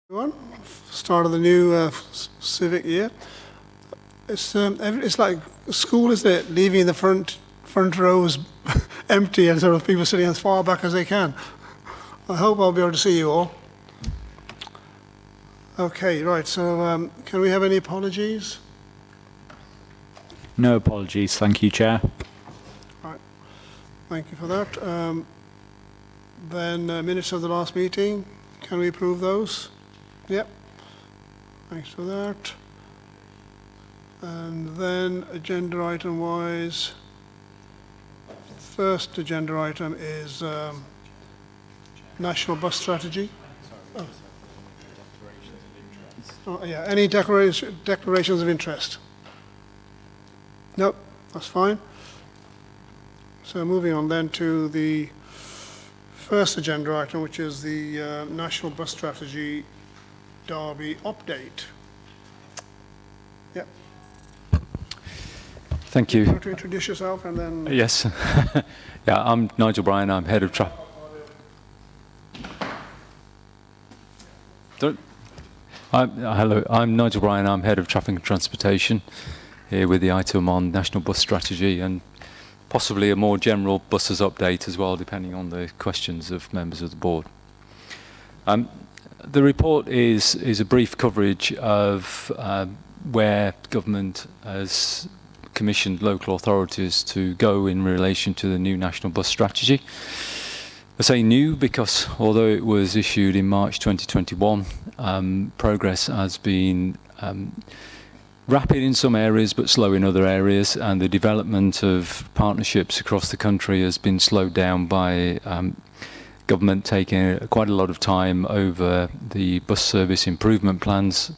Everyone, start of the new civic year. It's like school, isn't it? Leaving the front rows empty and sort of people sitting as far back as they can. I hope I'll be able to see you all. Okay, right. So, can we have any apologies? No apologies, thank you, Chair. Right. Thank you for that. Then minutes of the last meeting. Can we approve those? Yep. Thanks for that. And then agenda item wise, first agenda item is National Bus Strategy. Oh, yeah, any declarations of interest? Nope, that's fine. So moving on then to the first agenda item, which is the National Bus Strategy Derby update. Yep. Thank you. You want to introduce yourself and then... Yes. Yeah, I'm Nigel Bryan, I'm head of traffic. Hello, I'm Nigel Bryan, I'm head of traffic and transportation here with the item on National Bus Strategy and possibly a more general buses update as well, depending on the questions of members of the board. The report is a brief coverage of where government has commissioned local authorities to go in relation to the new National Bus Strategy. I say new because although it was issued in March 2021, progress has been rapid in some areas but slow in other areas, and the development of partnerships across the country has been slowed down by government taking quite a lot of time over the bus service improvement plans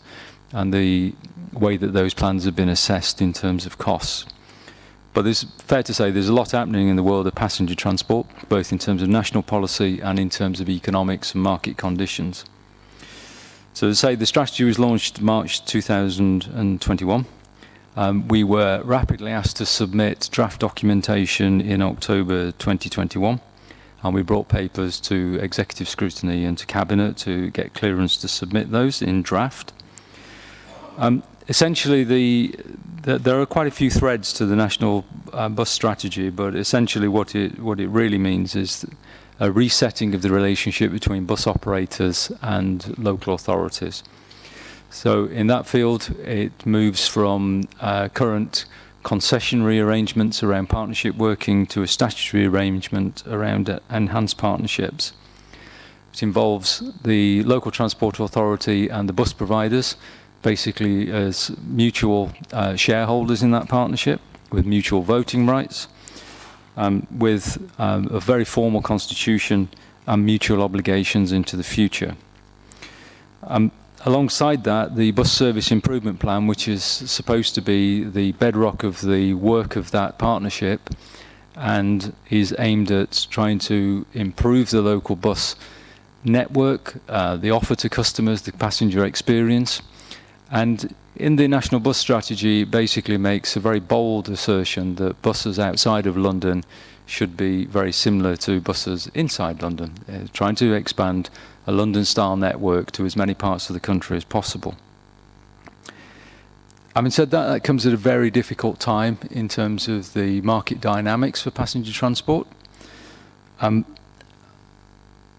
and the way that those plans have been assessed in terms of costs. But it's fair to say there's a lot happening in the world of passenger transport, both in terms of national policy and in terms of economics and market conditions. So to say the strategy was launched March 2021. We were rapidly asked to submit draft documentation in October 2021. And we brought papers to executive scrutiny and to cabinet to get clearance to submit those in draft. Essentially, there are quite a few threads to the national bus strategy, but essentially what it really means is a resetting of the relationship between bus operators and local authorities. So in that field, it moves from current concessionary arrangements around partnership working to a statutory arrangement around enhanced partnerships. It involves the local transport authority and the bus providers basically as mutual shareholders in that partnership with mutual voting rights, with a very formal constitution and mutual obligations into the future. Alongside that, the bus service improvement plan, which is supposed to be the bedrock of the work of that partnership and is aimed at trying to improve the local bus network, the offer to customers, the passenger experience. And in the National Bus Strategy, basically makes a very bold assertion that buses outside of London should be very similar to buses inside London, trying to expand a London-style network to as many parts of the country as possible. Having said that, that comes at a very difficult time in terms of the market dynamics for passenger transport. And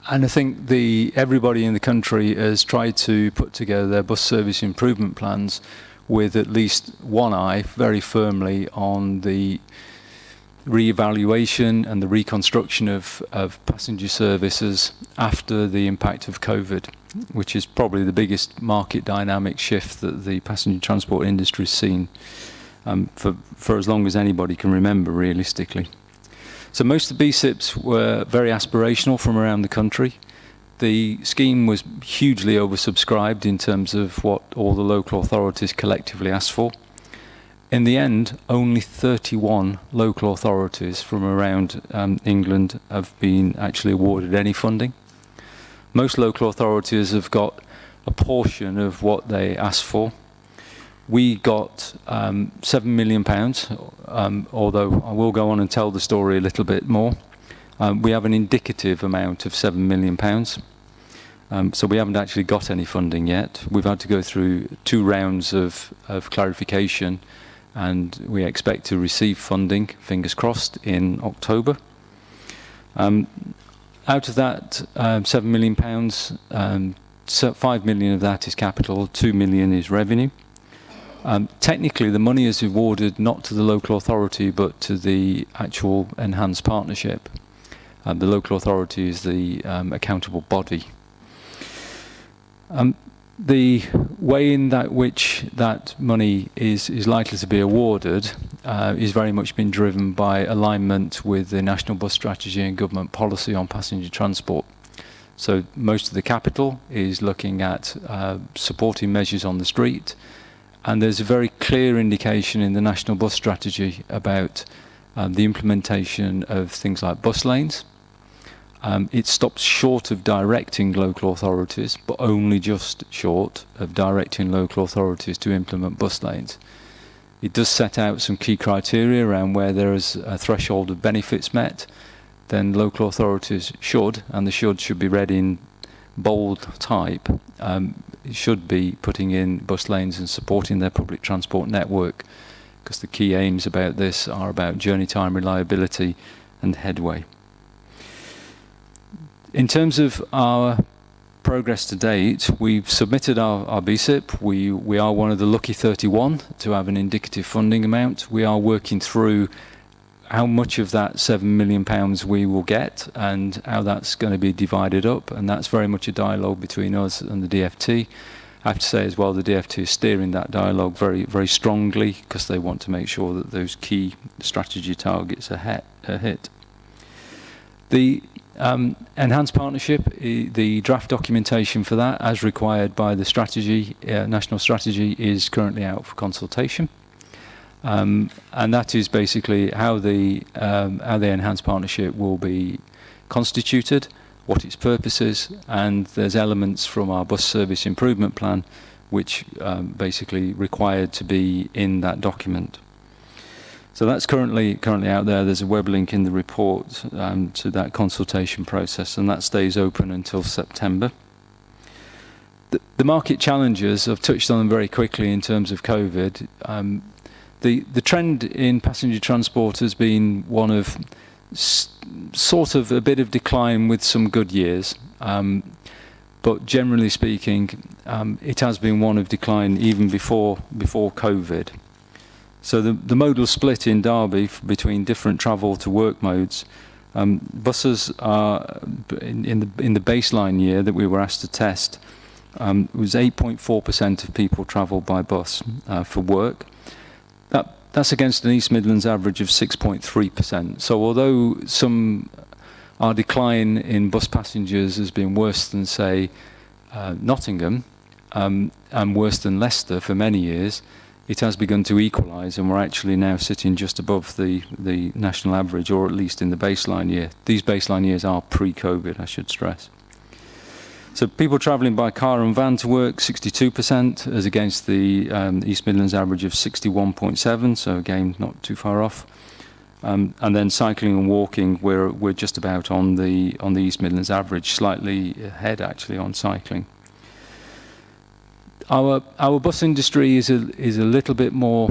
I think everybody in the country has tried to put together their bus service improvement plans with at least one eye very firmly on the re-evaluation and the reconstruction of passenger services after the impact of COVID, which is probably the biggest market dynamic shift that the passenger transport industry has seen for as long as anybody can remember, realistically. So most of the BSIPs were very aspirational from around the country. The scheme was hugely oversubscribed in terms of what all the local authorities collectively asked for. In the end, only 31 local authorities from around England have been actually awarded any funding. Most local authorities have got a portion of what they asked for. We got £7 million, although I will go on and tell the story a little bit more. We have an indicative amount of £7 million. So we haven't actually got any funding yet. We've had to go through 2 rounds of clarification, and we expect to receive funding, fingers crossed, in October. Out of that £7 million, 5 million of that is capital, 2 million is revenue. Technically, the money is awarded not to the local authority, but to the actual enhanced partnership. The local authority is the accountable body. The way in that which that money is likely to be awarded is very much been driven by alignment with the National Bus Strategy and government policy on passenger transport. So most of the capital is looking at supporting measures on the street, and there's a very clear indication in the National Bus Strategy about the implementation of things like bus lanes. It stops short of directing local authorities, but only just short of directing local authorities to implement bus lanes. It does set out some key criteria around where there is a threshold of benefits met, then local authorities should, and the should be read in bold type, should be putting in bus lanes and supporting their public transport network, because the key aims about this are about journey time, reliability and headway. In terms of our progress to date, we've submitted our BSIP. We are one of the lucky 31 to have an indicative funding amount. We are working through how much of that £7 million we will get and how that's going to be divided up, and that's very much a dialogue between us and the DFT. I have to say as well, the DFT is steering that dialogue very, very strongly, because they want to make sure that those key strategy targets are hit. The enhanced partnership, the draft documentation for that, as required by the strategy, national strategy, is currently out for consultation. And that is basically how the enhanced partnership will be constituted, what its purpose is, and there's elements from our bus service improvement plan which basically required to be in that document. So that's currently out there. There's a web link in the report to that consultation process, and that stays open until September. The market challenges, I've touched on them very quickly in terms of COVID. The trend in passenger transport has been one of sort of a bit of decline with some good years, but generally speaking, it has been one of decline even before COVID. So the modal split in Derby between different travel to work modes, buses are in the baseline year that we were asked to test, was 8.4% of people travelled by bus for work. That's against an East Midlands average of 6.3%. So although our decline in bus passengers has been worse than, say, Nottingham, and worse than Leicester for many years, it has begun to equalise, and we're actually now sitting just above the national average, or at least in the baseline year. These baseline years are pre-COVID, I should stress. So people travelling by car and van to work, 62%, as against the East Midlands average of 61.7, so again, not too far off. And then cycling and walking, we're just about on the East Midlands average, slightly ahead actually on cycling. Our bus industry is a little bit more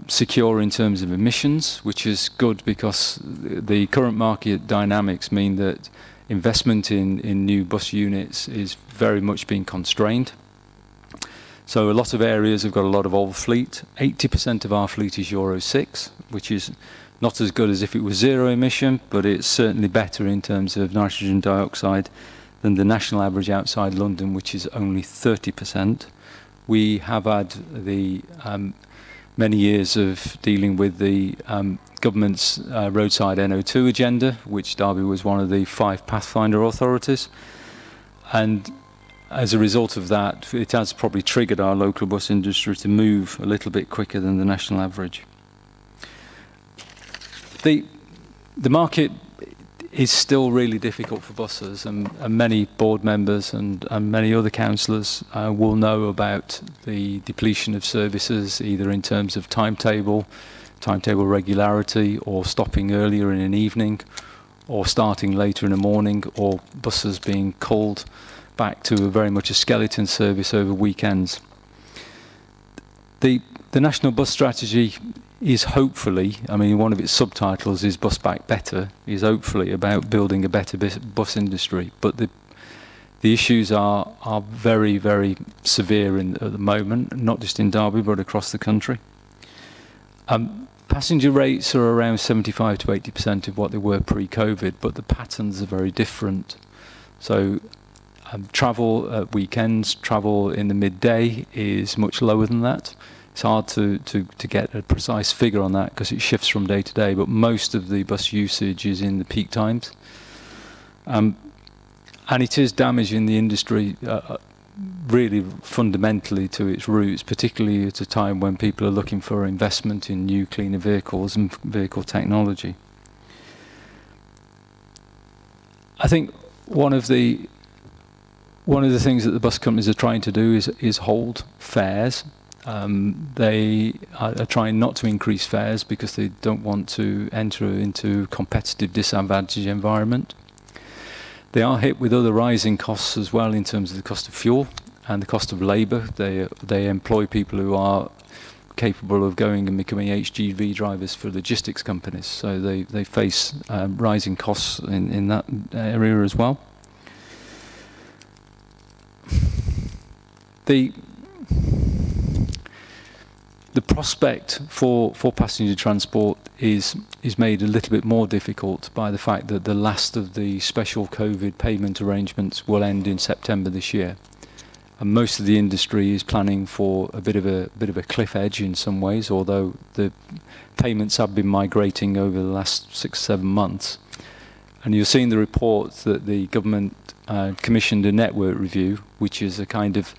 secure in terms of emissions, which is good because the current market dynamics mean that investment in new bus units is very much being constrained. So a lot of areas have got a lot of old fleet. 80% of our fleet is Euro 6, which is not as good as if it was zero emission, but it's certainly better in terms of nitrogen dioxide than the national average outside London, which is only 30%. We have had the many years of dealing with the government's roadside NO2 agenda, which Derby was one of the 5 Pathfinder authorities. And as a result of that, it has probably triggered our local bus industry to move a little bit quicker than the national average. The market is still really difficult for buses, and many board members and many other councillors will know about the depletion of services, either in terms of timetable regularity, or stopping earlier in an evening, or starting later in the morning, or buses being culled back to very much a skeleton service over weekends. The National Bus Strategy is hopefully, I mean, one of its subtitles is Bus Back Better, is hopefully about building a better bus industry. But the issues are very, very severe at the moment, not just in Derby, but across the country. Passenger rates are around 75 to 80% of what they were pre-COVID, but the patterns are very different. So travel at weekends, travel in the midday is much lower than that. It's hard to get a precise figure on that because it shifts from day to day, but most of the bus usage is in the peak times. And it is damaging the industry really fundamentally to its roots, particularly at a time when people are looking for investment in new, cleaner vehicles and vehicle technology. I think one of the things that the bus companies are trying to do is hold fares. They are trying not to increase fares because they don't want to enter into a competitive disadvantage environment. They are hit with other rising costs as well in terms of the cost of fuel and the cost of labour. They employ people who are capable of going and becoming HGV drivers for logistics companies. So they face rising costs in that area as well. The prospect for passenger transport is made a little bit more difficult by the fact that the last of the special COVID payment arrangements will end in September this year, and most of the industry is planning for a bit of a cliff edge in some ways. Although the payments have been migrating over the last 6-7 months, and you'll see in the report that the government commissioned a network review, which is a kind of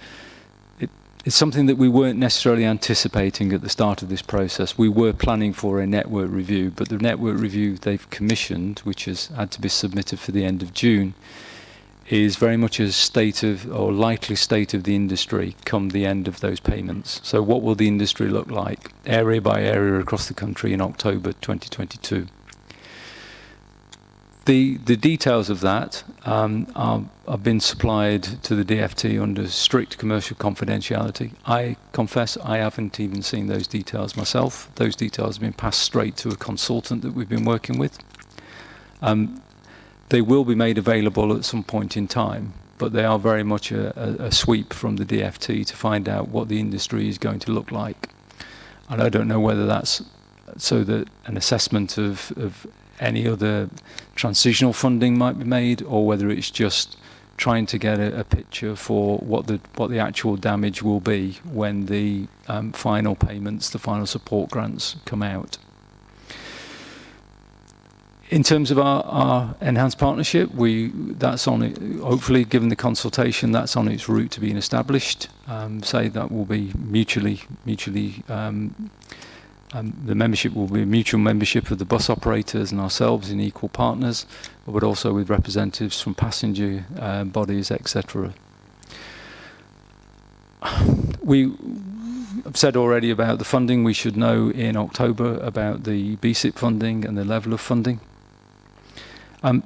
it's something that we weren't necessarily anticipating at the start of this process. We were planning for a network review, but the network review they've commissioned, which has had to be submitted for the end of June, is very much a state of, or likely state of the industry come the end of those payments. So what will the industry look like, area by area across the country in October 2022? The details of that have been supplied to the DFT under strict commercial confidentiality. I confess I haven't even seen those details myself. Those details have been passed straight to a consultant that we've been working with. They will be made available at some point in time, but they are very much a sweep from the DFT to find out what the industry is going to look like. And I don't know whether that's so that an assessment of any other transitional funding might be made, or whether it's just trying to get a picture for what the actual damage will be when the final payments, the final support grants come out. In terms of our enhanced partnership, that's on it. Hopefully, given the consultation, that's on its route to being established. Say that will be mutually. The membership will be a mutual membership of the bus operators and ourselves in equal partners, but also with representatives from passenger bodies, etc. We have said already about the funding. We should know in October about the BSIP funding and the level of funding. The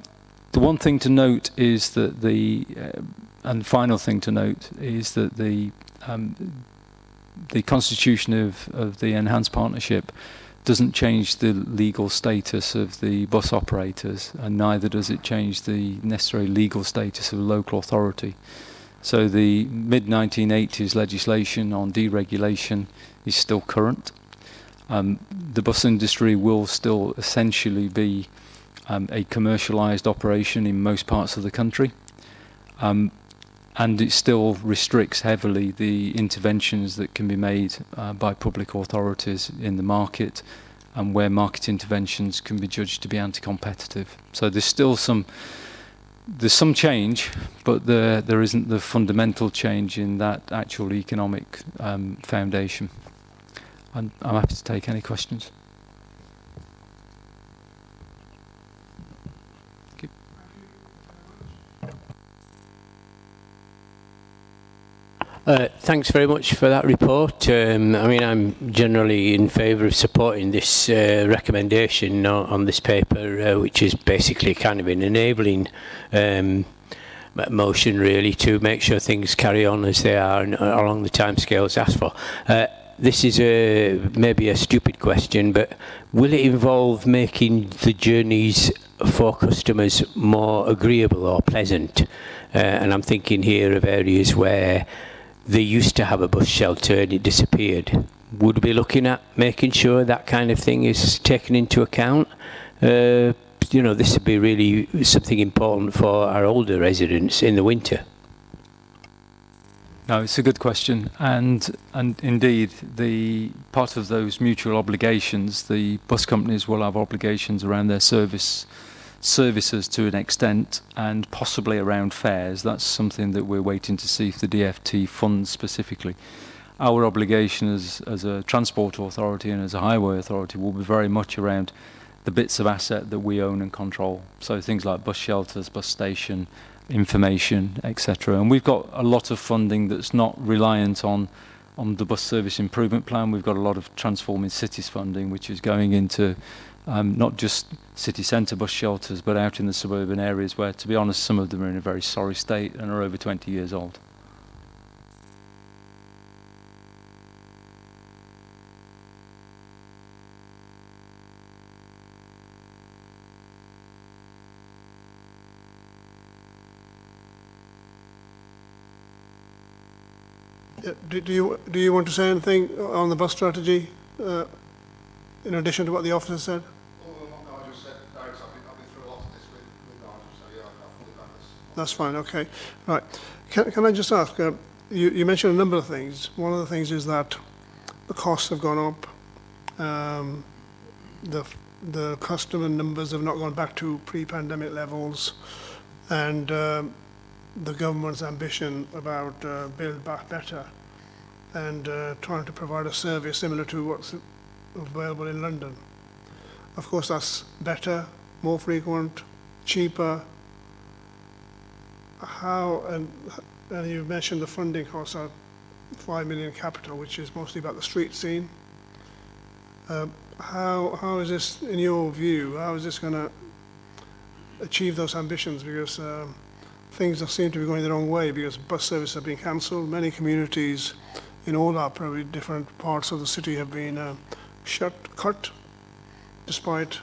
one thing to note is that and final thing to note is that the constitution of the enhanced partnership doesn't change the legal status of the bus operators, and neither does it change the necessary legal status of the local authority. So the mid-1980s legislation on deregulation is still current. The bus industry will still essentially be a commercialised operation in most parts of the country. And it still restricts heavily the interventions that can be made by public authorities in the market, and where market interventions can be judged to be anti-competitive. So there's still some change, but there isn't the fundamental change in that actual economic foundation. I'm happy to take any questions. Thanks very much for that report. I mean, I'm generally in favour of supporting this recommendation on this paper, which is basically kind of an enabling motion really to make sure things carry on as they are and along the timescales asked for. This is maybe a stupid question, but will it involve making the journeys for customers more agreeable or pleasant? And I'm thinking here of areas where they used to have a bus shelter and it disappeared. Would we be looking at making sure that kind of thing is taken into account? You know, this would be really something important for our older residents in the winter. No, it's a good question, and indeed, the part of those mutual obligations, the bus companies will have obligations around their services to an extent, and possibly around fares. That's something that we're waiting to see if the DFT funds specifically. Our obligation as a transport authority and as a highway authority will be very much around the bits of asset that we own and control. So things like bus shelters, bus station, information, etc. And we've got a lot of funding that's not reliant on the bus service improvement plan. We've got a lot of Transforming Cities funding, which is going into not just city centre bus shelters, but out in the suburban areas where, to be honest, some of them are in a very sorry state and are over 20 years old. Do you want to say anything on the bus strategy in addition to what the officer said? No, I just said, I'll be through a lot of this with Nigel, so yeah, I'll fully back this. That's fine, okay. Right. Can I just ask, you mentioned a number of things. One of the things is that the costs have gone up, the customer numbers have not gone back to pre-pandemic levels, and the government's ambition about build back better and trying to provide a service similar to what's available in London. Of course, that's better, more frequent, cheaper. And you mentioned the funding costs are 5 million capital, which is mostly about the street scene. How is this, in your view, how is this going to achieve those ambitions? Because things seem to be going the wrong way because bus services have been cancelled. Many communities in all our probably different parts of the city have been cut, despite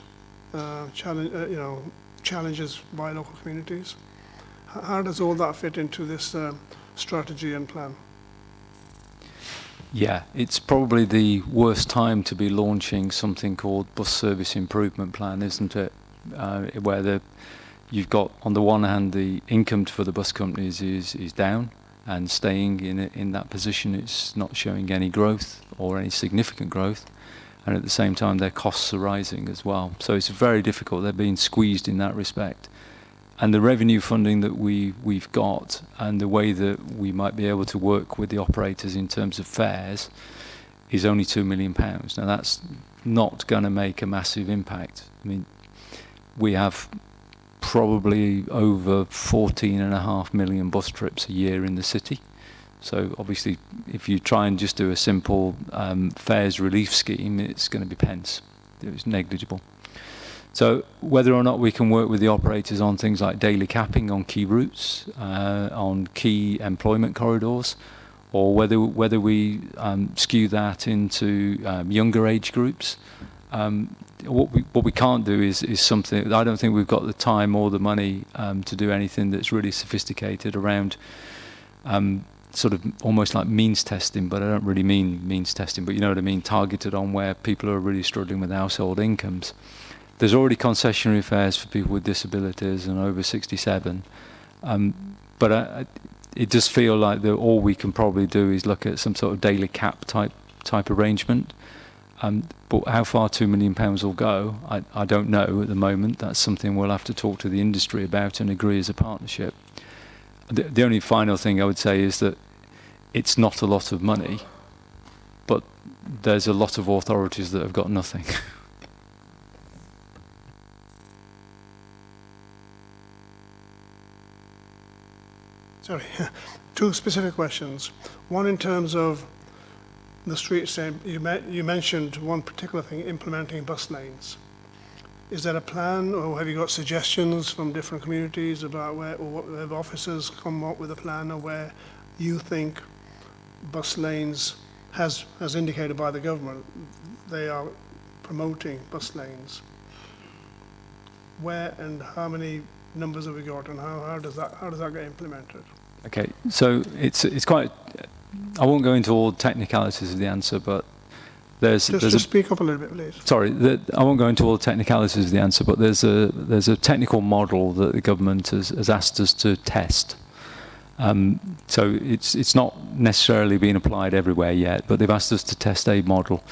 challenges by local communities. How does all that fit into this strategy and plan? Yeah, it's probably the worst time to be launching something called Bus Service Improvement Plan, isn't it? Where you've got, on the one hand, the income for the bus companies is down and staying in that position. It's not showing any growth or any significant growth. And at the same time, their costs are rising as well. So it's very difficult. They're being squeezed in that respect. And the revenue funding that we've got and the way that we might be able to work with the operators in terms of fares is only £2 million. Now, that's not going to make a massive impact. I mean, we have probably over 14.5 million bus trips a year in the city. So obviously, if you try and just do a simple fares relief scheme, it's going to be pence. It's negligible. So whether or not we can work with the operators on things like daily capping on key routes, on key employment corridors, or whether we skew that into younger age groups, what we can't do is something. I don't think we've got the time or the money to do anything that's really sophisticated around sort of almost like means testing, but I don't really mean means testing, but you know what I mean, targeted on where people are really struggling with household incomes. There's already concessionary fares for people with disabilities and over 67, but it does feel like that all we can probably do is look at some sort of daily cap type arrangement. But how far £2 million will go, I don't know at the moment. That's something we'll have to talk to the industry about and agree as a partnership. The only final thing I would say is that it's not a lot of money, but there's a lot of authorities that have got nothing. Sorry, two specific questions. One in terms of the street, you mentioned one particular thing, implementing bus lanes. Is there a plan, or have you got suggestions from different communities about where, or what have officers come up with a plan of where you think bus lanes, as indicated by the government, they are promoting bus lanes? Where and how many numbers have we got, and how does that get implemented? Okay, so it's quite. I won't go into all the technicalities of the answer, but there's just speak up a little bit, please. Sorry, I won't go into all the technicalities of the answer, but there's a technical model that the government has asked us to test. So it's not necessarily being applied everywhere yet, but they've asked us to test a model.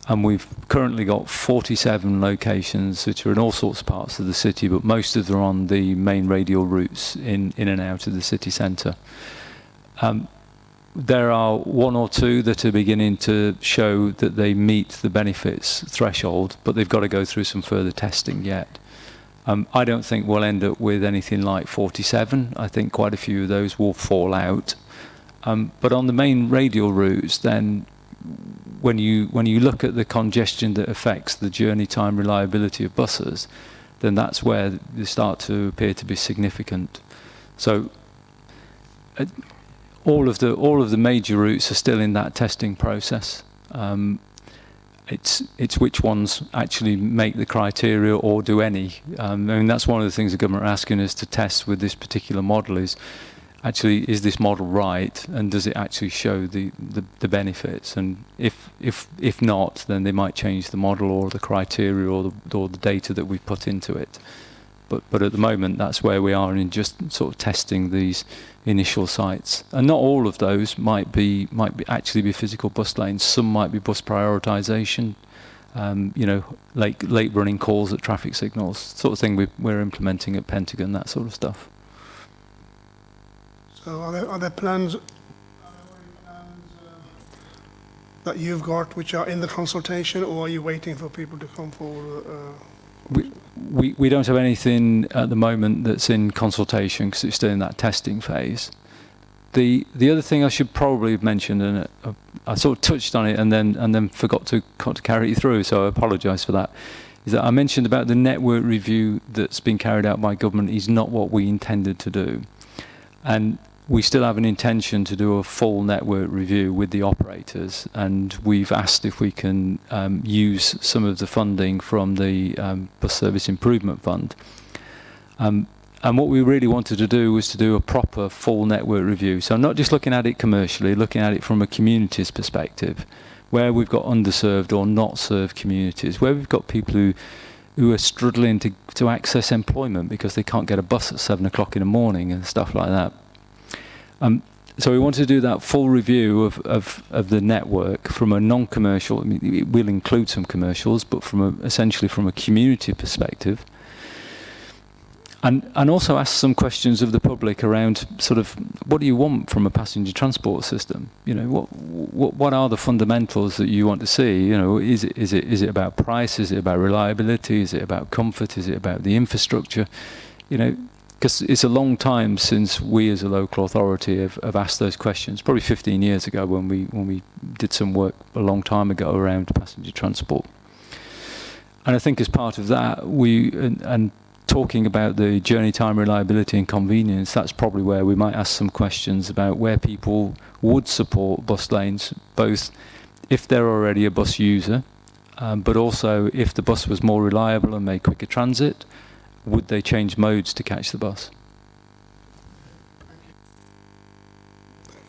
And we've currently got 47 locations which are in all sorts of parts of the city, but most of them are on the main radial routes in and out of the city centre. There are one or two that are beginning to show that they meet the benefits threshold, but they've got to go through some further testing yet. I don't think we'll end up with anything like 47. I think quite a few of those will fall out. But on the main radial routes, then, when you look at the congestion that affects the journey time reliability of buses, then that's where they start to appear to be significant. So all of the major routes are still in that testing process. It's which ones actually make the criteria or do any. I mean, that's one of the things the government are asking us to test with this particular model is this model right, and does it actually show the benefits? And if not, then they might change the model or the criteria or the data that we've put into it. But at the moment, that's where we are in just sort of testing these initial sites. And not all of those might actually be physical bus lanes. Some might be bus prioritisation, late running calls at traffic signals, sort of thing we're implementing at Pentagon, that sort of stuff. So are there plans that you've got which are in the consultation, or are you waiting for people to come forward? We don't have anything at the moment that's in consultation because it's still in that testing phase. The other thing I should probably have mentioned, and I sort of touched on it and then forgot to carry it through, so I apologise for that, is that I mentioned about the network review that's been carried out by government is not what we intended to do. And we still have an intention to do a full network review with the operators, and we've asked if we can use some of the funding from the Bus Service Improvement Fund. And what we really wanted to do was to do a proper full network review. So not just looking at it commercially, looking at it from a community's perspective, where we've got underserved or not served communities, where we've got people who are struggling to access employment because they can't get a bus at 7 o'clock in the morning and stuff like that. So we want to do that full review of the network from a non-commercial. I mean, it will include some commercials, but essentially from a community perspective, and also ask some questions of the public around sort of what do you want from a passenger transport system? You know, what are the fundamentals that you want to see? You know, is it about price? Is it about reliability? Is it about comfort? Is it about the infrastructure? You know. Because it's a long time since we as a local authority have asked those questions, probably 15 years ago when we did some work a long time ago around passenger transport. And I think as part of that, and talking about the journey time reliability and convenience, that's probably where we might ask some questions about where people would support bus lanes, both if they're already a bus user, but also if the bus was more reliable and made quicker transit, would they change modes to catch the bus?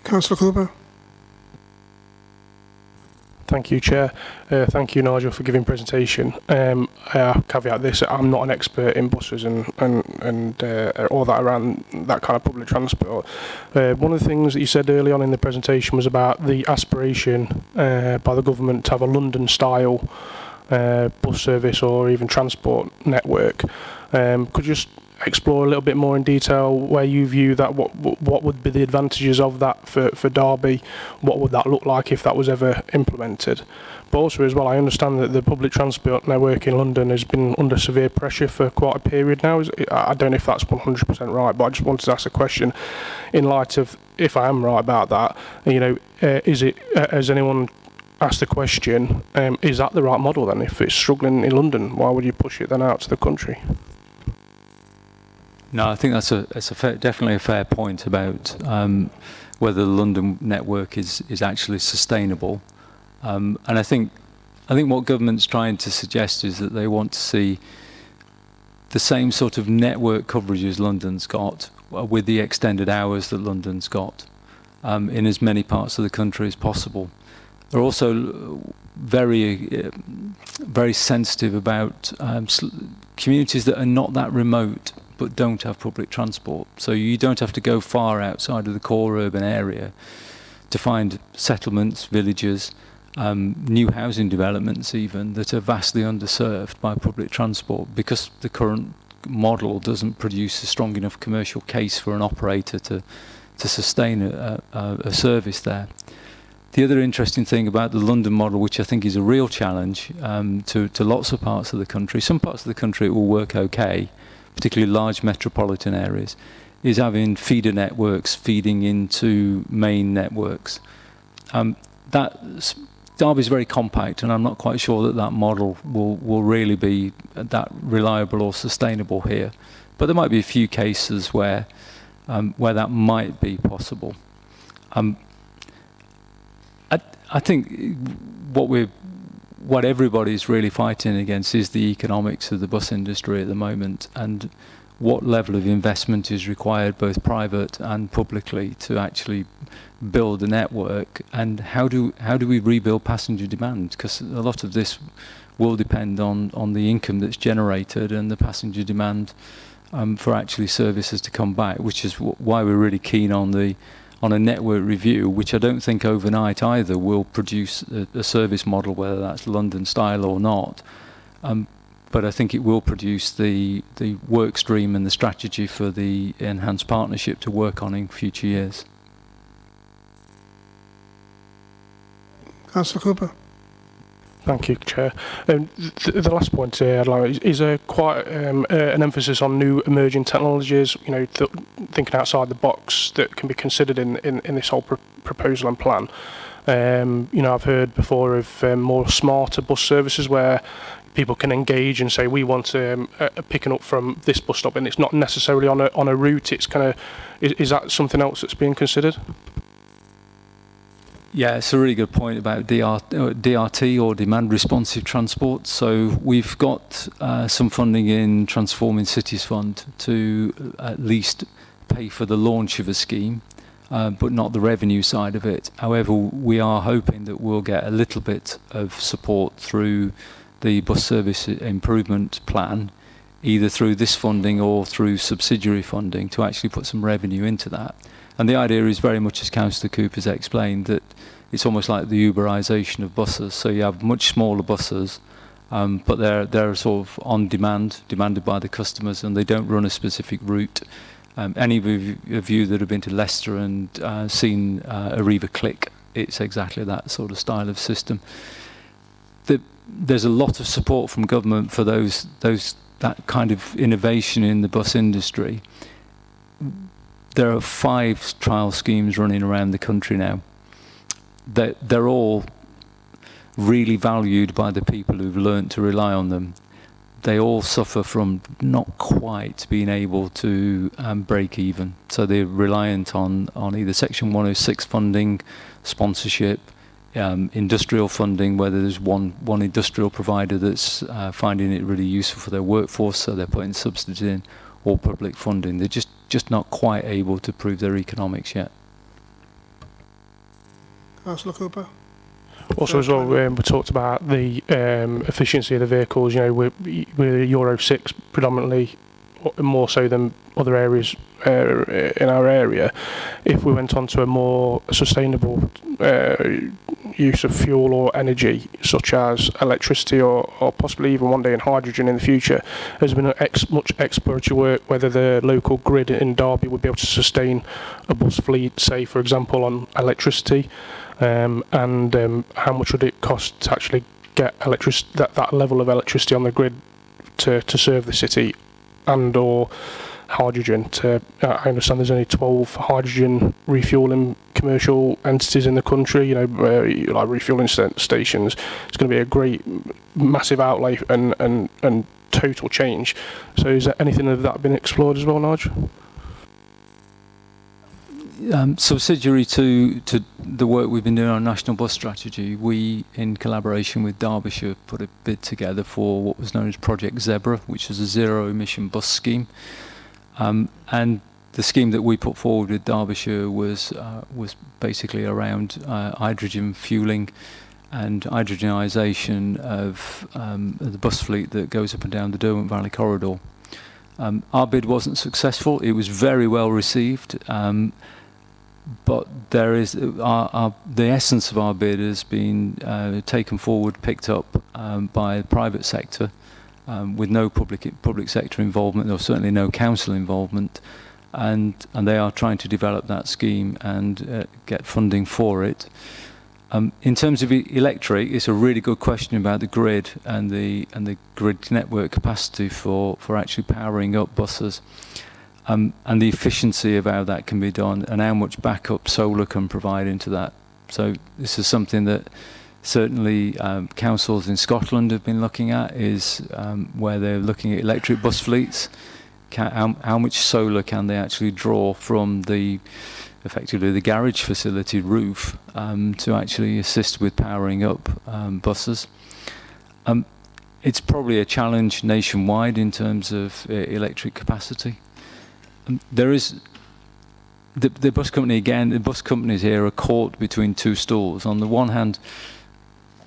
Councillor Cooper. Thank you, Chair. Thank you, Nigel, for giving presentation. I caveat this: I'm not an expert in buses and all that around that kind of public transport. One of the things that you said early on in the presentation was about the aspiration by the government to have a London-style bus service or even transport network. Could you just explore a little bit more in detail where you view that? What would be the advantages of that for Derby? What would that look like if that was ever implemented? But also as well, I understand that the public transport network in London has been under severe pressure for quite a period now. I don't know if that's 100% right, but I just wanted to ask a question in light of, if I am right about that, you know, has anyone ask the question, is that the right model then? If it's struggling in London, why would you push it then out to the country? No, I think that's definitely a fair point about whether the London network is actually sustainable. And I think what government's trying to suggest is that they want to see the same sort of network coverage as London's got, with the extended hours that London's got, in as many parts of the country as possible. They're also very sensitive about communities that are not that remote but don't have public transport. So you don't have to go far outside of the core urban area to find settlements, villages, new housing developments even, that are vastly underserved by public transport, because the current model doesn't produce a strong enough commercial case for an operator to sustain a service there. The other interesting thing about the London model, which I think is a real challenge to lots of parts of the country, some parts of the country it will work okay, particularly large metropolitan areas, is having feeder networks feeding into main networks. Derby's very compact, and I'm not quite sure that model will really be that reliable or sustainable here. But there might be a few cases where that might be possible. I think what everybody's really fighting against is the economics of the bus industry at the moment, and what level of investment is required, both private and publicly, to actually build a network, and how do we rebuild passenger demand? Because a lot of this will depend on the income that's generated and the passenger demand for actually services to come back, which is why we're really keen on a network review, which I don't think overnight either will produce a service model, whether that's London style or not. But I think it will produce the work stream and the strategy for the enhanced partnership to work on in future years. Councillor Cooper. Thank you, Chair. The last point I'd like is quite an emphasis on new emerging technologies, thinking outside the box that can be considered in this whole proposal and plan. I've heard before of more smarter bus services where people can engage and say, we want picking up from this bus stop, and it's not necessarily on a route. It's is that something else that's being considered? Yeah, it's a really good point about DRT, or demand responsive transport. So we've got some funding in Transforming Cities Fund to at least pay for the launch of a scheme, but not the revenue side of it. However, we are hoping that we'll get a little bit of support through the bus service improvement plan, either through this funding or through subsidiary funding, to actually put some revenue into that. And the idea is very much, as Councillor Cooper's explained, that it's almost like the Uberisation of buses. So you have much smaller buses, but they're sort of on demand, demanded by the customers, and they don't run a specific route. Any of you that have been to Leicester and seen Arriva Click, it's exactly that sort of style of system. There's a lot of support from government for that kind of innovation in the bus industry. There are 5 trial schemes running around the country now. They're all really valued by the people who've learnt to rely on them. They all suffer from not quite being able to break even. So they're reliant on either Section 106 funding, sponsorship, industrial funding, whether there's one industrial provider that's finding it really useful for their workforce, so they're putting subsidies in, or public funding. They're just not quite able to prove their economics yet. Councillor Cooper. Also, as well, we talked about the efficiency of the vehicles. We're Euro 6 predominantly, more so than other areas in our area. If we went on to a more sustainable use of fuel or energy, such as electricity or possibly even one day in hydrogen in the future, there's been much exploratory work whether the local grid in Derby would be able to sustain a bus fleet, say, for example, on electricity, and how much would it cost to actually get that level of electricity on the grid to serve the city, and or hydrogen. I understand there's only 12 hydrogen refuelling commercial entities in the country, you know, like refueling stations. It's going to be a great, massive outlay and total change. So is there anything of that been explored as well, Nigel? Subsidiary to the work we've been doing on National Bus Strategy, we, in collaboration with Derbyshire, put a bid together for what was known as Project Zebra, which is a zero-emission bus scheme. And the scheme that we put forward with Derbyshire was basically around hydrogen fuelling and hydrogenisation of the bus fleet that goes up and down the Derwent Valley corridor. Our bid wasn't successful. It was very well received. But there is the essence of our bid has been taken forward, picked up by the private sector, with no public sector involvement, or certainly no council involvement, and they are trying to develop that scheme and get funding for it. In terms of electric, it's a really good question about the grid and the grid network capacity for actually powering up buses. And the efficiency of how that can be done and how much backup solar can provide into that. So this is something that certainly councils in Scotland have been looking at, is where they're looking at electric bus fleets. How much solar can they actually draw from effectively the garage facility roof to actually assist with powering up buses. It's probably a challenge nationwide in terms of electric capacity. There is the bus company, again, the bus companies here are caught between two stools. On the one hand,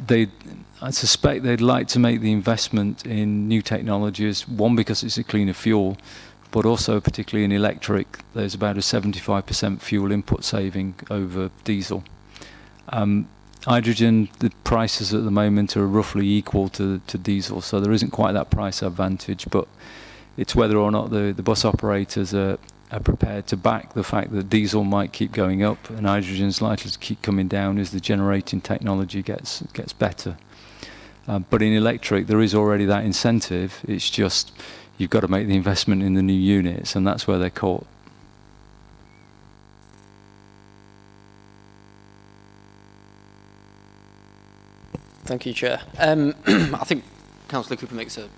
I suspect they'd like to make the investment in new technologies, one, because it's a cleaner fuel, but also particularly in electric, there's about a 75% fuel input saving over diesel. Hydrogen, the prices at the moment are roughly equal to diesel, so there isn't quite that price advantage, but it's whether or not the bus operators are prepared to back the fact that diesel might keep going up and hydrogen is likely to keep coming down as the generating technology gets better. But in electric, there is already that incentive. It's just you've got to make the investment in the new units, and that's where they're caught. Thank you, Chair. I think Councillor Cooper makes a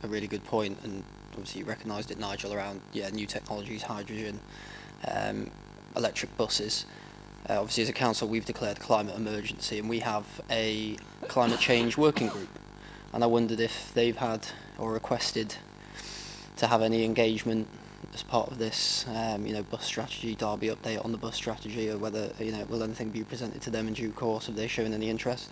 really good point, and obviously you recognised it, Nigel, around new technologies, hydrogen, electric buses. Obviously, as a council, we've declared climate emergency, and we have a climate change working group. And I wondered if they've had or requested to have any engagement as part of this, bus strategy, Derby update on the bus strategy, or whether will anything be presented to them in due course? Have they shown any interest?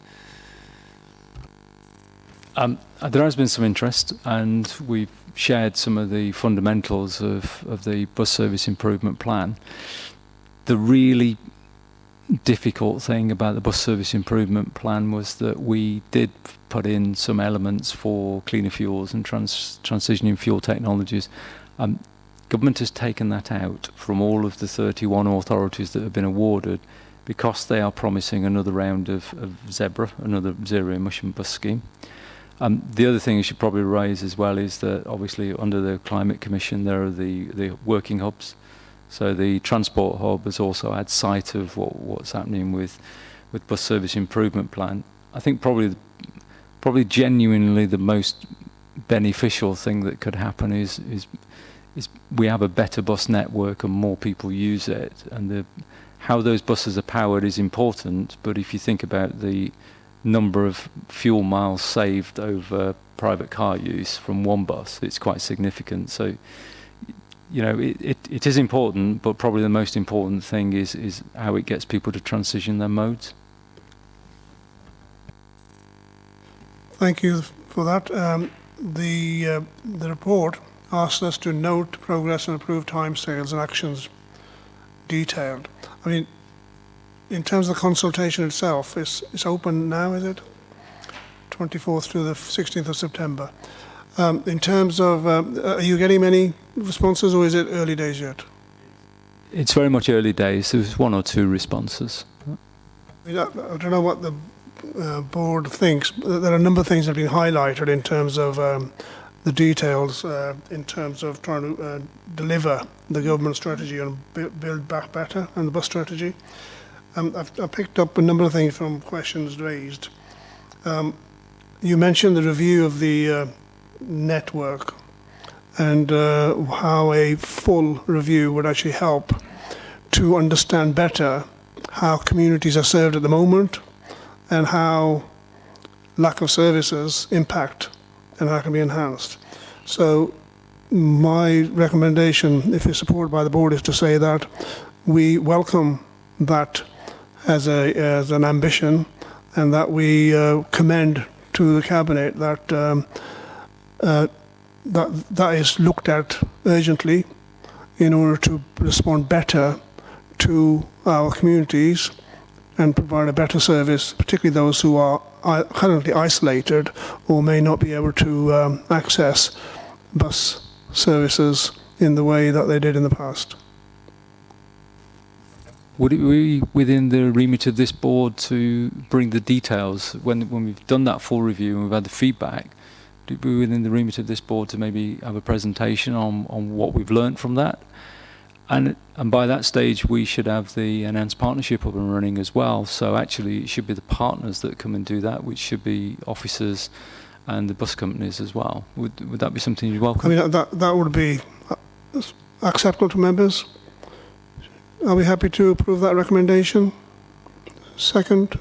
There has been some interest, and we've shared some of the fundamentals of the bus service improvement plan. The really difficult thing about the bus service improvement plan was that we did put in some elements for cleaner fuels and transitioning fuel technologies. Government has taken that out from all of the 31 authorities that have been awarded because they are promising another round of Zebra, another zero-emission bus scheme. The other thing you should probably raise as well is that obviously under the Climate Commission there are the working hubs. So the Transport Hub has also had sight of what's happening with bus service improvement plan. I think probably genuinely the most beneficial thing that could happen is we have a better bus network and more people use it, and how those buses are powered is important, but if you think about the number of fuel miles saved over private car use from one bus, it's quite significant. So it is important, but probably the most important thing is how it gets people to transition their modes. Thank you for that. The report asks us to note progress and approve timescales and actions detailed. I mean, in terms of the consultation itself, it's open now, is it? 24th to the 16th of September. In terms of, are you getting many responses, or is it early days yet? It's very much early days. There's one or two responses. I don't know what the board thinks. There are a number of things that have been highlighted in terms of the details in terms of trying to deliver the government strategy on Build Back Better and the bus strategy. I've picked up a number of things from questions raised. You mentioned the review of the network and how a full review would actually help to understand better how communities are served at the moment and how lack of services impact and how can be enhanced. So my recommendation, if it's supported by the board, is to say that we welcome that as an ambition, and that we commend to the Cabinet that that is looked at urgently in order to respond better to our communities and provide a better service, particularly those who are currently isolated or may not be able to access bus services in the way that they did in the past. Would it be within the remit of this board to bring the details, when we've done that full review and we've had the feedback, would it be within the remit of this board to maybe have a presentation on what we've learned from that? And by that stage, we should have the enhanced partnership up and running as well. So actually, it should be the partners that come and do that, which should be officers and the bus companies as well. Would that be something you'd welcome? I mean, that would be acceptable to members. Are we happy to approve that recommendation? Second?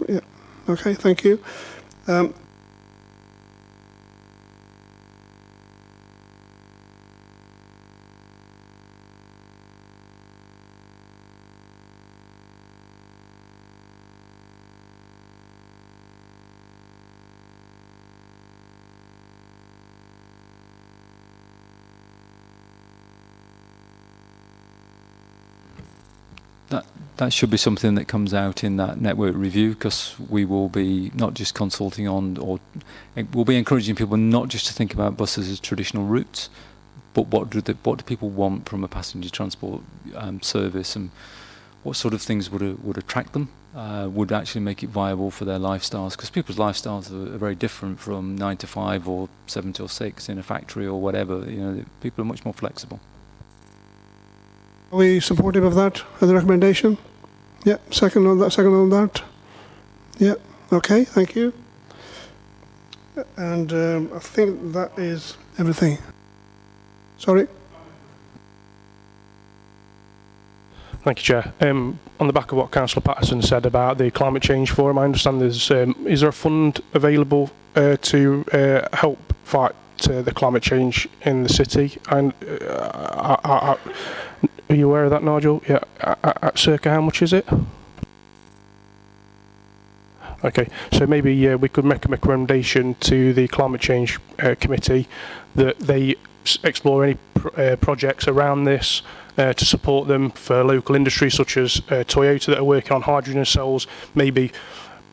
Yeah. Okay, thank you. That should be something that comes out in that network review, because we will be not just consulting on, or we'll be encouraging people not just to think about buses as traditional routes, but what do people want from a passenger transport service, and what sort of things would attract them, would actually make it viable for their lifestyles, because people's lifestyles are very different from 9 to 5 or 7 till 6 in a factory or whatever. You know, people are much more flexible. Are we supportive of that as a recommendation? Yeah, second on that. Yeah, okay, thank you. And I think that is everything. Sorry? Thank you, Chair. On the back of what Councillor Patterson said about the climate change forum, I understand there's is there a fund available to help fight the climate change in the city? And are you aware of that, Nigel? Yeah. Circa how much is it? Okay, so maybe we could make a recommendation to the Climate Change Committee that they explore any projects around this to support them for local industries such as Toyota that are working on hydrogen cells, maybe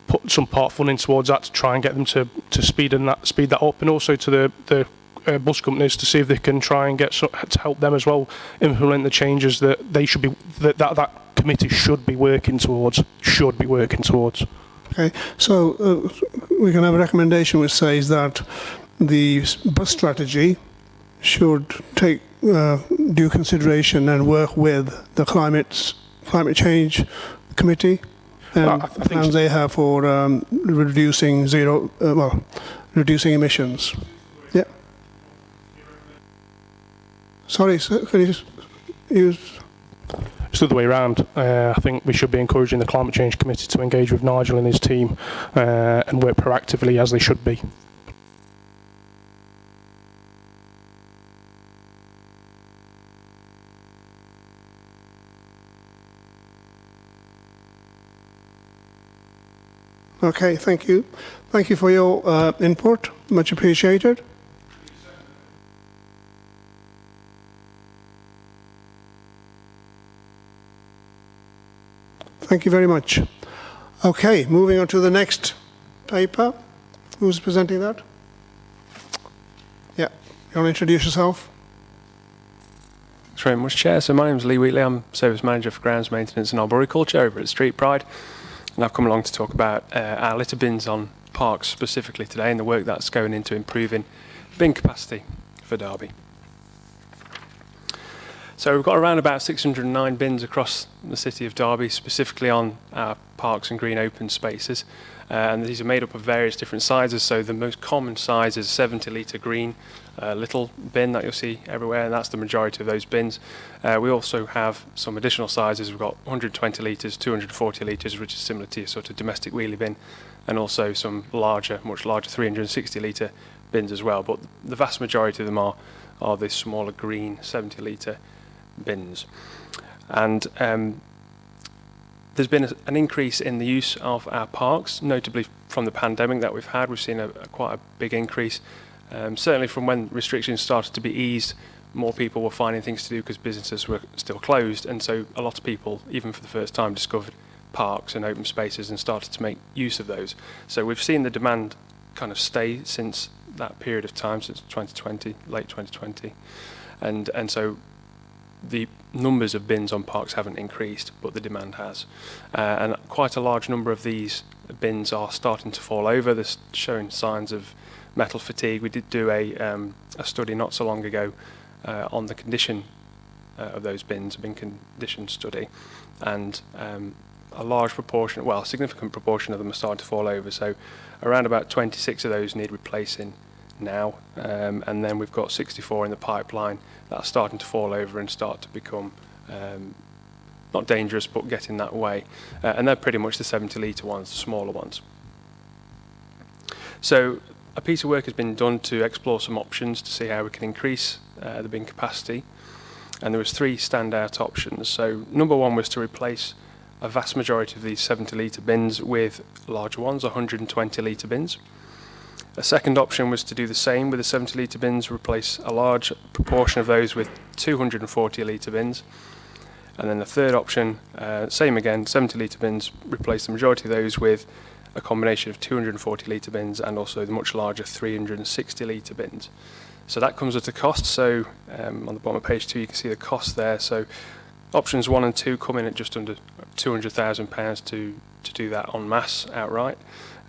put some part funding towards that to try and get them to speed that up, and also to the bus companies to see if they can try and get to help them as well implement the changes that they should be that committee should be working towards. Okay, so we can have a recommendation which says that the bus strategy should take due consideration and work with the climate change committee and plans they have for reducing emissions. Yeah. Sorry, sir, can you just use? It's the other way around. I think we should be encouraging the Climate Change Committee to engage with Nigel and his team and work proactively as they should be. Okay, thank you. Thank you for your input. Much appreciated. Thank you very much. Okay, moving on to the next paper. Who's presenting that? Yeah, you want to introduce yourself? Thanks very much, Chair. So my name is Lee Wheatley. I'm Service Manager for Grounds Maintenance and Arboriculture over at Street Pride. And I've come along to talk about our litter bins on parks specifically today and the work that's going into improving bin capacity for Derby. So we've got around about 609 bins across the city of Derby, specifically on our parks and green open spaces. And these are made up of various different sizes. So the most common size is a 70-litre green little bin that you'll see everywhere, and that's the majority of those bins. We also have some additional sizes. We've got 120 litres, 240 litres, which is similar to your sort of domestic wheelie bin, and also some larger, much larger 360-litre bins as well. But the vast majority of them are the smaller green 70-litre bins. And there's been an increase in the use of our parks, notably from the pandemic that we've had. We've seen quite a big increase. Certainly from when restrictions started to be eased, more people were finding things to do because businesses were still closed, and so a lot of people, even for the first time, discovered parks and open spaces and started to make use of those. So we've seen the demand kind of stay since that period of time, since 2020, late 2020, and so the numbers of bins on parks haven't increased, but the demand has. And quite a large number of these bins are starting to fall over. They're showing signs of metal fatigue. We did do a study not so long ago on the condition of those bins, a bin condition study, and a large proportion, well, a significant proportion of them are starting to fall over. So around about 26 of those need replacing now, and then we've got 64 in the pipeline that are starting to fall over and start to become not dangerous, but getting that way. And they're pretty much the 70-litre ones, the smaller ones. So a piece of work has been done to explore some options to see how we can increase the bin capacity. And there was 3 standout options. So number 1 was to replace a vast majority of these 70-litre bins with larger ones, 120-litre bins. A second option was to do the same with the 70-litre bins, replace a large proportion of those with 240-litre bins. And then the third option, same again, 70-litre bins, replace the majority of those with a combination of 240-litre bins and also the much larger 360-litre bins. So that comes at a cost. So on the bottom of page 2 you can see the cost there. So options 1 and 2 come in at just under £200,000 to do that en masse outright.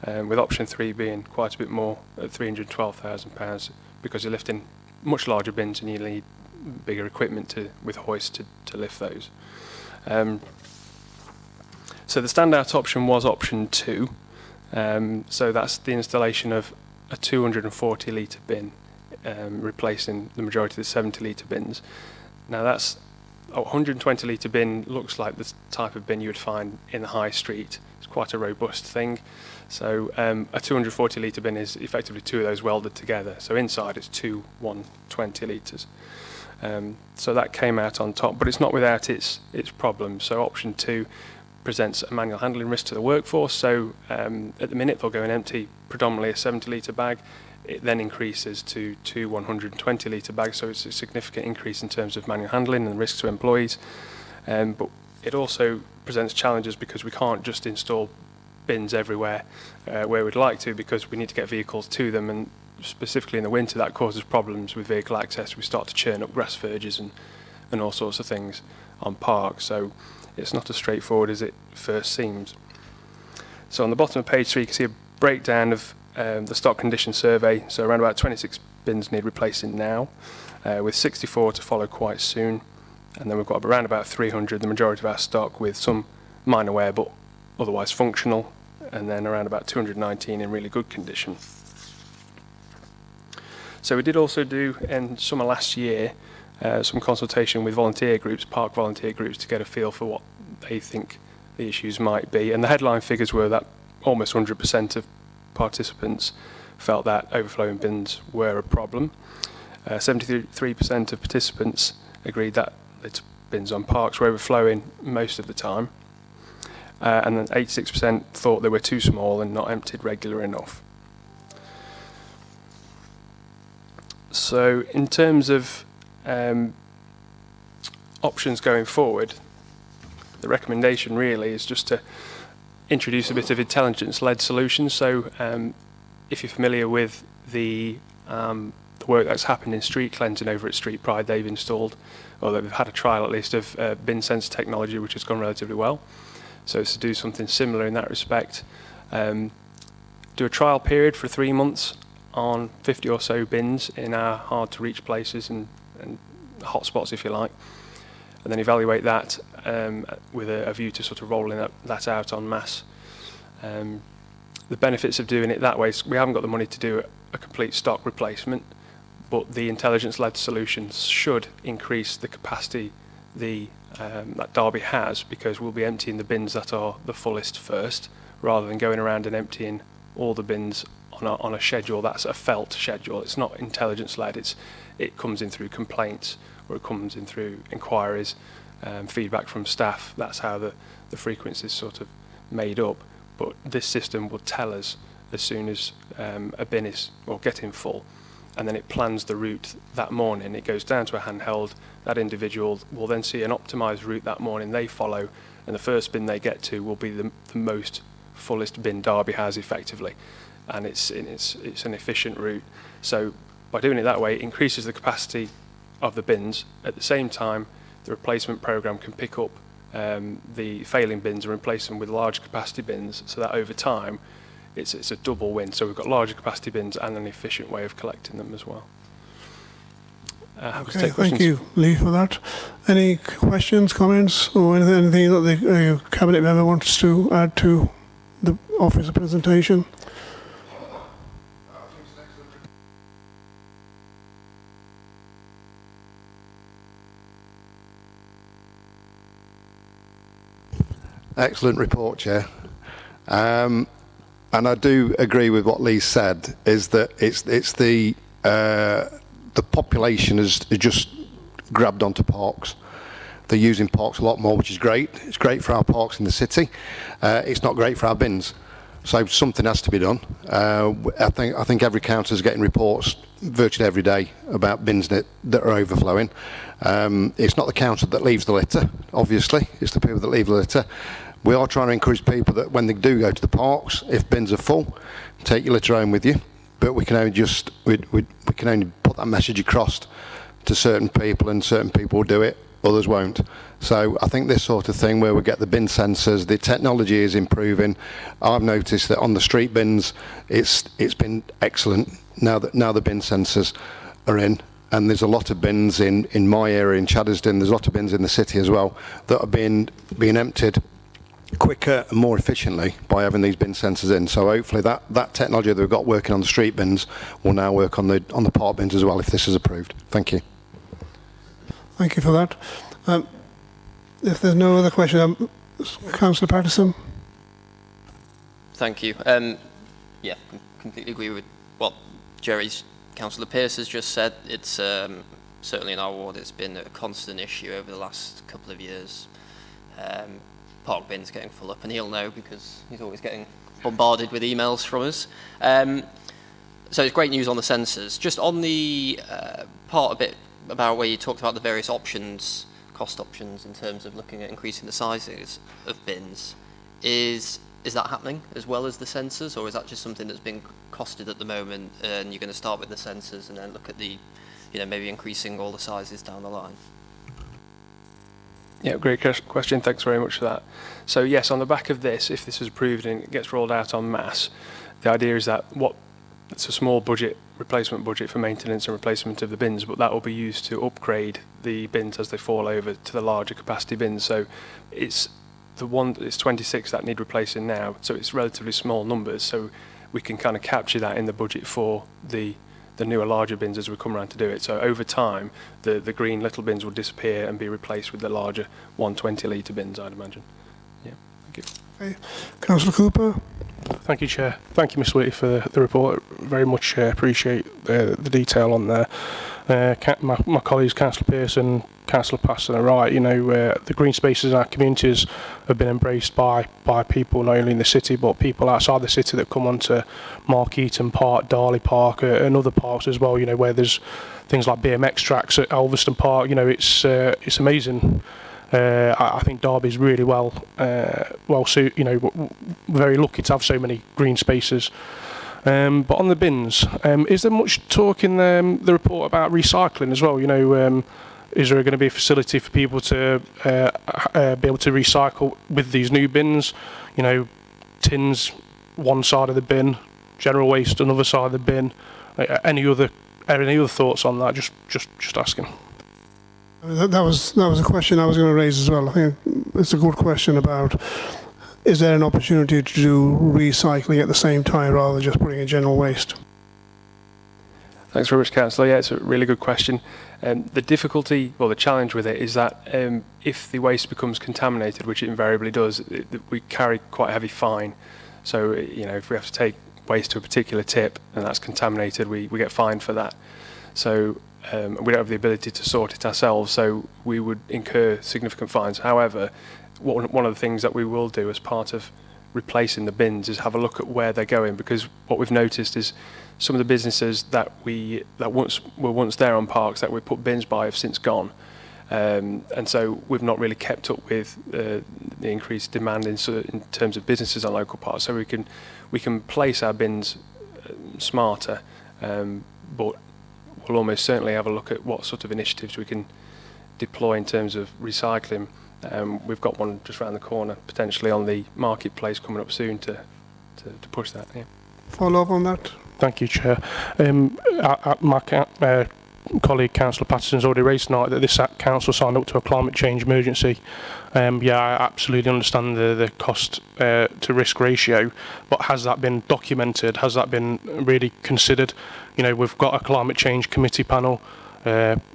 With option 3 being quite a bit more at £312,000 because you're lifting much larger bins and you need bigger equipment with hoists to lift those. So the standout option was option 2. So that's the installation of a 240-litre bin, replacing the majority of the 70-litre bins. Now that's a 120-litre bin looks like the type of bin you would find in the high street. It's quite a robust thing. So a 240-litre bin is effectively 2 of those welded together. So inside it's 2 120 litres. So that came out on top, but it's not without its problems. So option 2 presents a manual handling risk to the workforce. So at the minute they'll go and empty predominantly a 70-litre bag. It then increases to 2 120-litre bags. So it's a significant increase in terms of manual handling and risk to employees. But it also presents challenges because we can't just install bins everywhere where we'd like to, because we need to get vehicles to them, and specifically in the winter that causes problems with vehicle access. We start to churn up grass verges and all sorts of things on parks, so it's not as straightforward as it first seems. So on the bottom of page 3 you can see a breakdown of the stock condition survey. So around about 26 bins need replacing now, with 64 to follow quite soon, and then we've got around about 300, the majority of our stock, with some minor wear but otherwise functional, and then around about 219 in really good condition. So we did also do in summer last year some consultation with volunteer groups, park volunteer groups, to get a feel for what they think the issues might be, and the headline figures were that almost 100% of participants felt that overflowing bins were a problem. 73% of participants agreed that the bins on parks were overflowing most of the time. And then 86% thought they were too small and not emptied regular enough. So in terms of options going forward, the recommendation really is just to introduce a bit of intelligence-led solutions. So if you're familiar with the work that's happened in street cleansing over at Street Pride, they've installed, or they've had a trial at least, of bin sensor technology, which has gone relatively well. So it's to do something similar in that respect. Do a trial period for 3 months on 50 or so bins in our hard-to-reach places and hotspots, if you like, and then evaluate that with a view to sort of rolling that out en masse. The benefits of doing it that way is we haven't got the money to do a complete stock replacement, but the intelligence-led solutions should increase the capacity that Derby has, because we'll be emptying the bins that are the fullest first, rather than going around and emptying all the bins on a schedule that's a felt schedule. It's not intelligence-led. It comes in through complaints, or it comes in through inquiries, feedback from staff. That's how the frequency is sort of made up. But this system will tell us as soon as a bin is getting full, and then it plans the route that morning. It goes down to a handheld. That individual will then see an optimised route that morning. They follow, and the first bin they get to will be the most fullest bin Derby has, effectively, and it's an efficient route. So by doing it that way, it increases the capacity of the bins. At the same time, the replacement programme can pick up the failing bins and replace them with large capacity bins, so that over time it's a double win. So we've got larger capacity bins and an efficient way of collecting them as well. Okay, thank you, Lee, for that. Any questions, comments, or anything that the Cabinet member wants to add to the officer presentation? Excellent report, Chair. And I do agree with what Lee said, is that it's the population has just grabbed onto parks. They're using parks a lot more, which is great. It's great for our parks in the city. It's not great for our bins. So something has to be done. I think every council is getting reports virtually every day about bins that are overflowing. It's not the council that leaves the litter, obviously. It's the people that leave the litter. We are trying to encourage people that when they do go to the parks, if bins are full, take your litter home with you. But we can only we can only put that message across to certain people, and certain people will do it, others won't. So I think this sort of thing, where we get the bin sensors, the technology is improving. I've noticed that on the street bins, it's been excellent. Now the bin sensors are in, and there's a lot of bins in my area in Chaddersden. There's a lot of bins in the city as well that are being emptied quicker and more efficiently by having these bin sensors in. So hopefully that technology that we've got working on the street bins will now work on the park bins as well, if this is approved. Thank you. Thank you for that. If there's no other question, Councillor Patterson. Thank you. Yeah, completely agree with what Councillor Pearce has just said. It's certainly in our ward, it's been a constant issue over the last couple of years. Park bins getting full up, and he'll know because he's always getting bombarded with emails from us. So it's great news on the sensors. Just on the part a bit about where you talked about the various options, cost options in terms of looking at increasing the sizes of bins, is that happening as well as the sensors, or is that just something that's being costed at the moment and you're going to start with the sensors and then look at the, maybe increasing all the sizes down the line? Yeah, great question. Thanks very much for that. So yes, on the back of this, if this is approved and it gets rolled out en masse, the idea is that it's a small replacement budget for maintenance and replacement of the bins, but that will be used to upgrade the bins as they fall over to the larger capacity bins. So it's 26 that need replacing now, so it's relatively small numbers. So we can kind of capture that in the budget for the newer, larger bins as we come around to do it. So over time, the green little bins will disappear and be replaced with the larger 120 litre bins, I'd imagine. Yeah, thank you. Okay. Councillor Cooper. Thank you, Chair. Thank you, Ms. Whitty, for the report. Very much appreciate the detail on there. My colleagues, Councillor Pearce and Councillor Paston, are right. The green spaces in our communities have been embraced by people not only in the city but people outside the city that come onto Mark Eaton Park, Darley Park, and other parks as well. Where there's things like BMX tracks at Elveston Park. It's amazing. I think Derby's really well suited. Very lucky to have so many green spaces. But on the bins, is there much talk in the report about recycling as well? Is there going to be a facility for people to be able to recycle with these new bins? Tins one side of the bin, general waste another side of the bin, Any other thoughts on that? Just asking. That was a question I was going to raise as well. I think it's a good question about, is there an opportunity to do recycling at the same time rather than just putting in general waste? Thanks very much, Councillor. Yeah, it's a really good question. The difficulty, or the challenge with it, is that if the waste becomes contaminated, which it invariably does, we carry quite a heavy fine. So, if we have to take waste to a particular tip and that's contaminated, we get fined for that. So we don't have the ability to sort it ourselves, so we would incur significant fines. However, one of the things that we will do as part of replacing the bins is have a look at where they're going, because what we've noticed is some of the businesses that were once there on parks that we put bins by have since gone. And so we've not really kept up with the increased demand in terms of businesses on local parks. So we can place our bins smarter, but we'll almost certainly have a look at what sort of initiatives we can deploy in terms of recycling. We've got one just around the corner, potentially on the marketplace coming up soon to push that. Yeah. Follow up on that? Thank you, Chair. My colleague, Councillor Patterson's already raised tonight that this council signed up to a climate change emergency. I absolutely understand the cost to risk ratio, but has that been documented? Has that been really considered? We've got a climate change committee panel.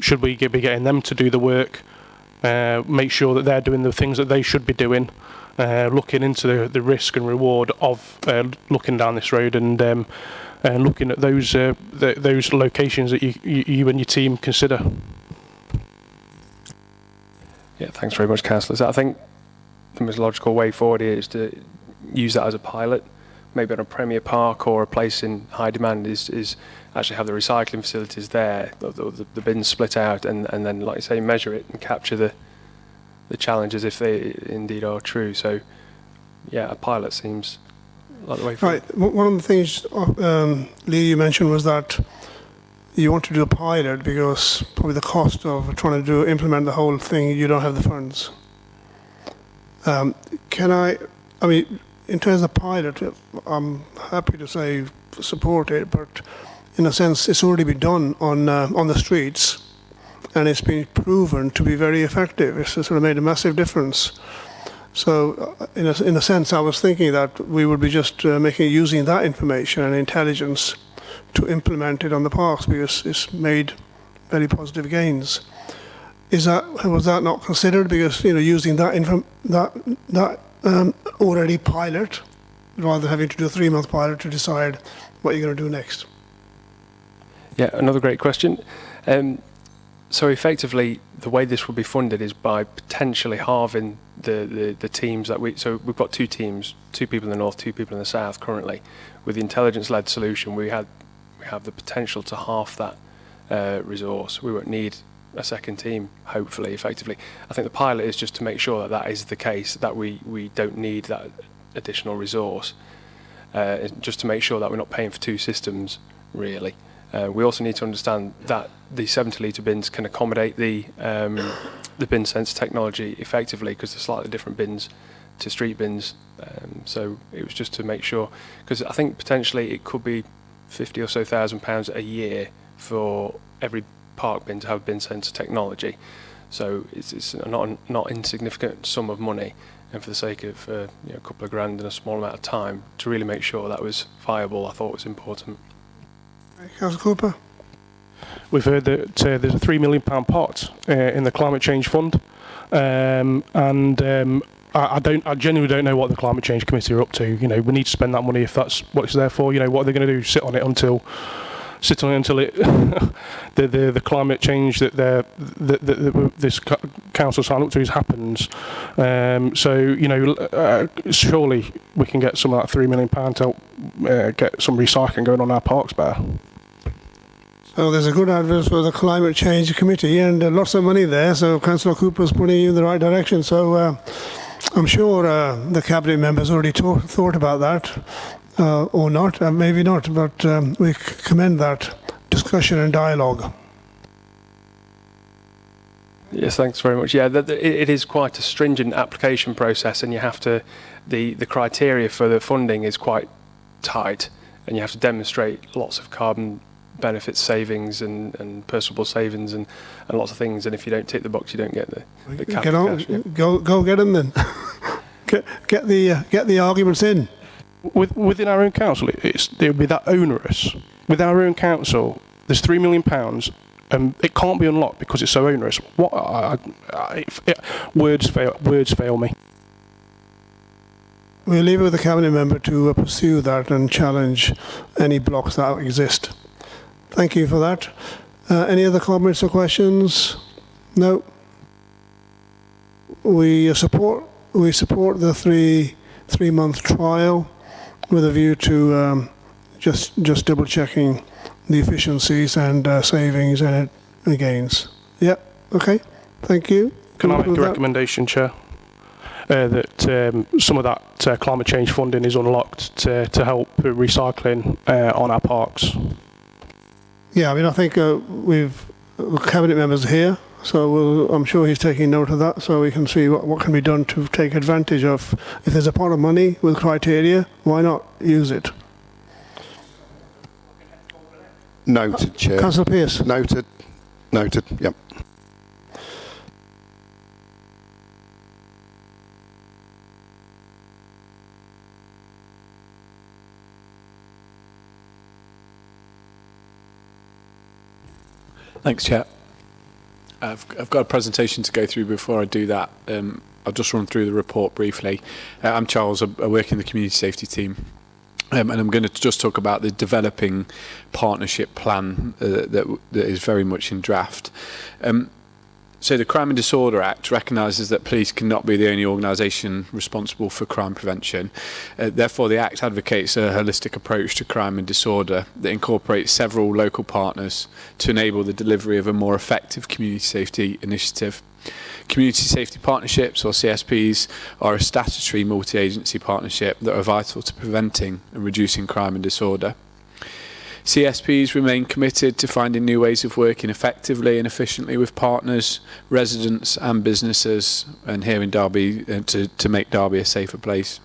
Should we be getting them to do the work? Make sure that they're doing the things that they should be doing, looking into the risk and reward of looking down this road and looking at those locations that you and your team consider. Yeah, thanks very much, Councillor. So I think the most logical way forward here is to use that as a pilot, maybe on a premier park or a place in high demand, is actually have the recycling facilities there, the bins split out, and then, like you say, measure it and capture the challenges if they indeed are true. So, yeah, a pilot seems like the way forward. Right. One of the things, Lee, you mentioned was that you want to do a pilot because probably the cost of trying to implement the whole thing, you don't have the funds. In terms of pilot, I'm happy to say support it, but in a sense, it's already been done on the streets, and it's been proven to be very effective. It's sort of made a massive difference. So, in a sense, I was thinking that we would be just using that information and intelligence to implement it on the parks, because it's made very positive gains. Was that not considered? Because using that already pilot, rather than having to do a 3-month pilot to decide what you're going to do next. Yeah, another great question. So effectively, the way this will be funded is by potentially halving the teams that so we've got 2 teams, 2 people in the north, 2 people in the south currently. With the intelligence-led solution, we have the potential to half that resource. We won't need a second team, hopefully, effectively. I think the pilot is just to make sure that is the case, that we don't need that additional resource, just to make sure that we're not paying for 2 systems, really. We also need to understand that the 70-litre bins can accommodate the bin sense technology effectively, because they're slightly different bins to street bins. So it was just to make sure, because I think potentially it could be £50,000 or so a year for every park bin to have bin sense technology. So it's not insignificant sum of money, and for the sake of a couple of grand in a small amount of time, to really make sure that was viable, I thought was important. Councillor Cooper. We've heard that there's a £3 million pot in the climate change fund, and I genuinely don't know what the climate change committee are up to. We need to spend that money if that's what it's there for. What are they going to do? Sit on it until it the climate change that this council signed up to happens. Surely we can get some of that £3 million to help get some recycling going on our parks better. So there's a good advert for the Climate Change Committee, and lots of money there, so Councillor Cooper's putting you in the right direction. So I'm sure the Cabinet members already thought about that, or not, maybe not, but we commend that discussion and dialogue. Yes, thanks very much. Yeah, it is quite a stringent application process, and you have to, the criteria for the funding is quite tight, and you have to demonstrate lots of carbon benefits savings and personal savings and lots of things. And if you don't tick the box, you don't get the cash. Get on, cash, yeah. go get them then. get the arguments in. Within our own council, it would be that onerous. With our own council, there's £3 million, and it can't be unlocked because it's so onerous. Words fail me. We'll leave it with the cabinet member to pursue that and challenge any blocks that exist. Thank you for that. Any other comments or questions? No. We support the three-month trial with a view to just double checking the efficiencies and savings and gains. Yeah. Okay. Thank you. Can I make a recommendation, Chair? That some of that climate change funding is unlocked to help recycling on our parks. Yeah, I mean, I think the cabinet members are here, so I'm sure he's taking note of that, so we can see what can be done to take advantage of. If there's a pot of money with criteria, why not use it? Noted, Chair. Councillor Pearce. Noted. Yep. Thanks, Chair. I've got a presentation to go through. Before I do that, I'll just run through the report briefly. I'm Charles. I work in the community safety team, and I'm going to just talk about the developing partnership plan that is very much in draft. So the Crime and Disorder Act recognises that police cannot be the only organisation responsible for crime prevention. Therefore, the Act advocates a holistic approach to crime and disorder that incorporates several local partners to enable the delivery of a more effective community safety initiative. Community Safety Partnerships, or CSPs, are a statutory multi-agency partnership that are vital to preventing and reducing crime and disorder. CSPs remain committed to finding new ways of working effectively and efficiently with partners, residents and businesses, and here in Derby to make Derby a safer place.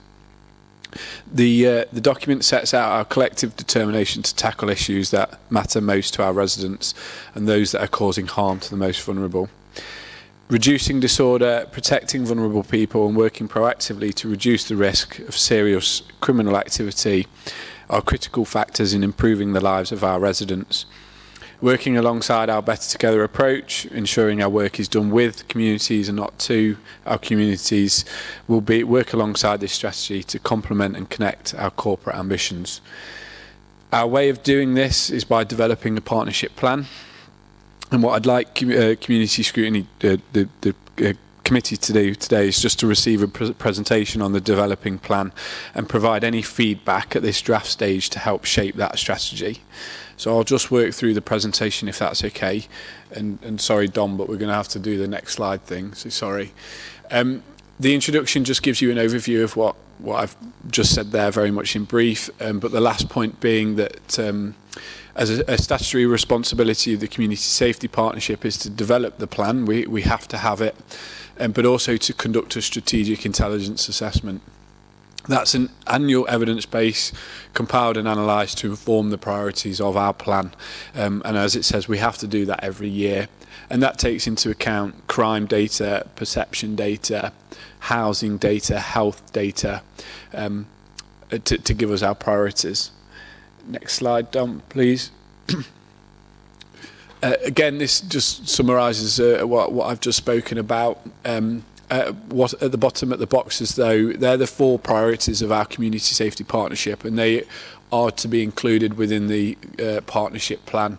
The document sets out our collective determination to tackle issues that matter most to our residents and those that are causing harm to the most vulnerable. Reducing disorder, protecting vulnerable people and working proactively to reduce the risk of serious criminal activity are critical factors in improving the lives of our residents. Working alongside our Better Together approach, ensuring our work is done with communities and not to our communities, will work alongside this strategy to complement and connect our corporate ambitions. Our way of doing this is by developing a partnership plan. And what I'd like Community Scrutiny, the committee to do today is just to receive a presentation on the developing plan and provide any feedback at this draft stage to help shape that strategy. So I'll just work through the presentation if that's okay. And sorry, Dom, but we're going to have to do the next slide thing, so sorry. The introduction just gives you an overview of what I've just said there, very much in brief, but the last point being that as a statutory responsibility of the Community Safety Partnership is to develop the plan, we have to have it, but also to conduct a strategic intelligence assessment. That's an annual evidence base compiled and analysed to inform the priorities of our plan. And as it says, we have to do that every year. And that takes into account crime data, perception data, housing data, health data, to give us our priorities. Next slide, Dom, please. Again, this just summarises what I've just spoken about. What at the bottom at the boxes, though, they're the 4 priorities of our Community Safety Partnership, and they are to be included within the partnership plan.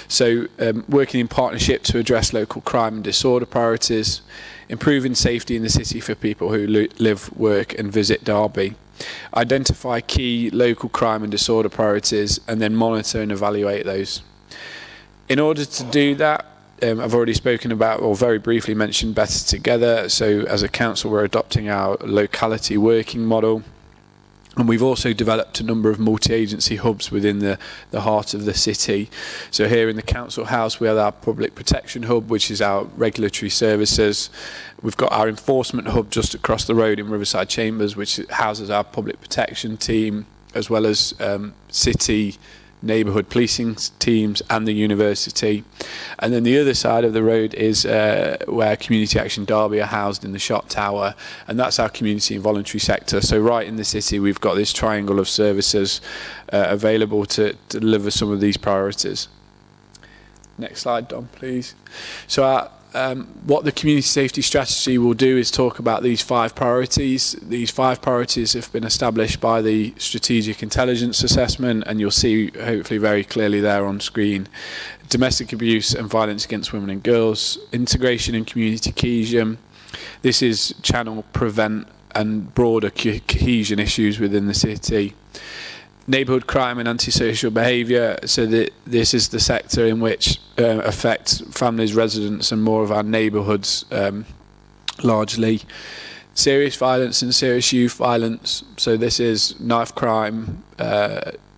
So working in partnership to address local crime and disorder priorities, improving safety in the city for people who live, work and visit Derby, identify key local crime and disorder priorities and then monitor and evaluate those. In order to do that, I've already spoken about, or very briefly mentioned, Better Together. So as a council, we're adopting our locality working model. And we've also developed a number of multi-agency hubs within the heart of the city. So here in the council house, we have our public protection hub, which is our regulatory services. We've got our enforcement hub just across the road in Riverside Chambers, which houses our public protection team, as well as city neighbourhood policing teams and the university. And then the other side of the road is where Community Action Derby are housed in the Shot Tower, and that's our community and voluntary sector. So right in the city we've got this triangle of services available to deliver some of these priorities. Next slide, Dom, please. So what the community safety strategy will do is talk about these 5 priorities. These 5 priorities have been established by the strategic intelligence assessment, and you'll see hopefully very clearly there on screen: domestic abuse and violence against women and girls, integration and community cohesion. This is channel, prevent and broader cohesion issues within the city. Neighbourhood crime and antisocial behaviour, so that this is the sector in which affects families, residents and more of our neighbourhoods largely. Serious violence and serious youth violence, so this is knife crime,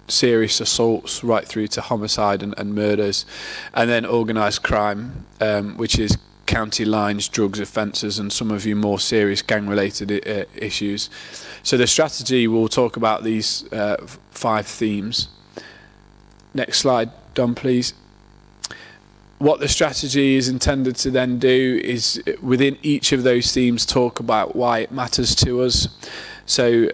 serious assaults right through to homicide and murders. And then organised crime, which is county lines, drugs offences and some of your more serious gang related issues. So the strategy will talk about these 5 themes. Next slide, Don, please. What the strategy is intended to then do is within each of those themes talk about why it matters to us. So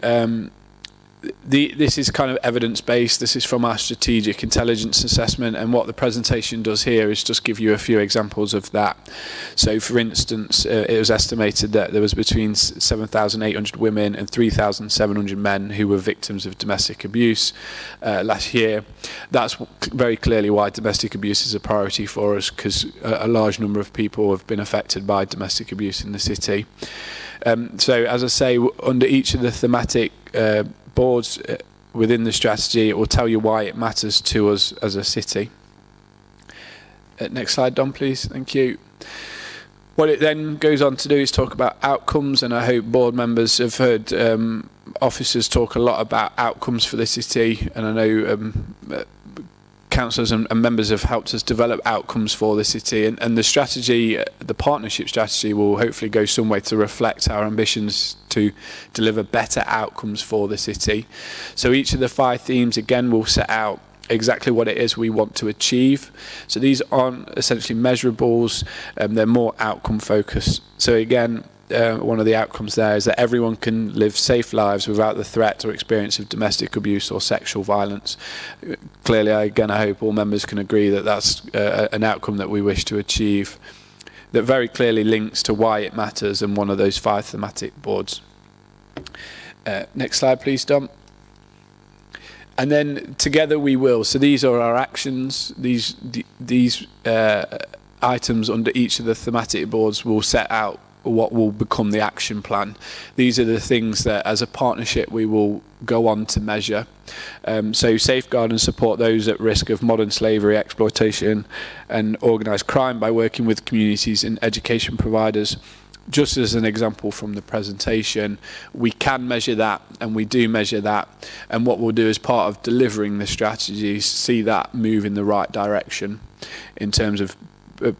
this is kind of evidence-based. This is from our strategic intelligence assessment, and what the presentation does here is just give you a few examples of that. So for instance, it was estimated that there was between 7,800 women and 3,700 men who were victims of domestic abuse last year. That's very clearly why domestic abuse is a priority for us, because a large number of people have been affected by domestic abuse in the city. So as I say, under each of the thematic boards within the strategy, it will tell you why it matters to us as a city. Next slide, Don, please. Thank you. What it then goes on to do is talk about outcomes, and I hope board members have heard officers talk a lot about outcomes for the city, and I know councillors and members have helped us develop outcomes for the city, and the strategy, the partnership strategy, will hopefully go some way to reflect our ambitions to deliver better outcomes for the city. So each of the 5 themes again will set out exactly what it is we want to achieve. So these aren't essentially measurables, they're more outcome focused. So again, one of the outcomes there is that everyone can live safe lives without the threat or experience of domestic abuse or sexual violence. Clearly, again, I hope all members can agree that that's an outcome that we wish to achieve, that very clearly links to why it matters in one of those 5 thematic boards. Next slide, please, Dom. And then together we will. So these are our actions. These items under each of the thematic boards will set out what will become the action plan. These are the things that as a partnership we will go on to measure. So safeguard and support those at risk of modern slavery, exploitation and organised crime by working with communities and education providers. Just as an example from the presentation, we can measure that, and we do measure that, and what we'll do as part of delivering the strategy is see that move in the right direction in terms of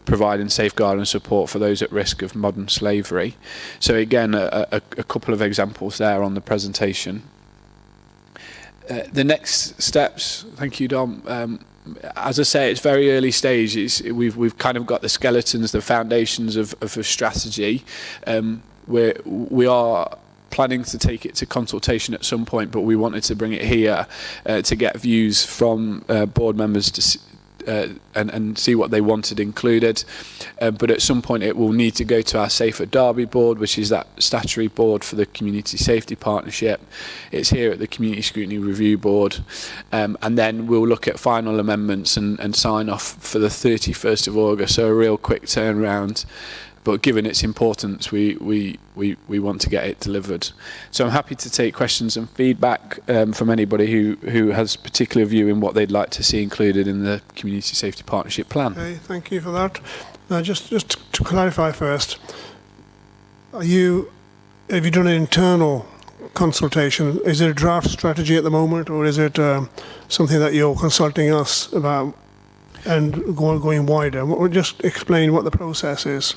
providing safeguard and support for those at risk of modern slavery. So again, a couple of examples there on the presentation. The next steps, thank you, Dom. As I say, it's very early stages. We've kind of got the skeletons, the foundations of a strategy. We are planning to take it to consultation at some point, but we wanted to bring it here to get views from board members to and see what they wanted included. But at some point it will need to go to our Safer Derby board, which is that statutory board for the Community Safety Partnership. It's here at the Community Scrutiny Review Board. And then we'll look at final amendments and sign off for the 31st of August, so a real quick turnaround. But given its importance, we want to get it delivered. So I'm happy to take questions and feedback from anybody who has a particular view in what they'd like to see included in the Community Safety Partnership Plan. Okay, thank you for that. Now, just to clarify first, have you done an internal consultation? Is it a draft strategy at the moment, or is it something that you're consulting us about and going wider? Just explain what the process is.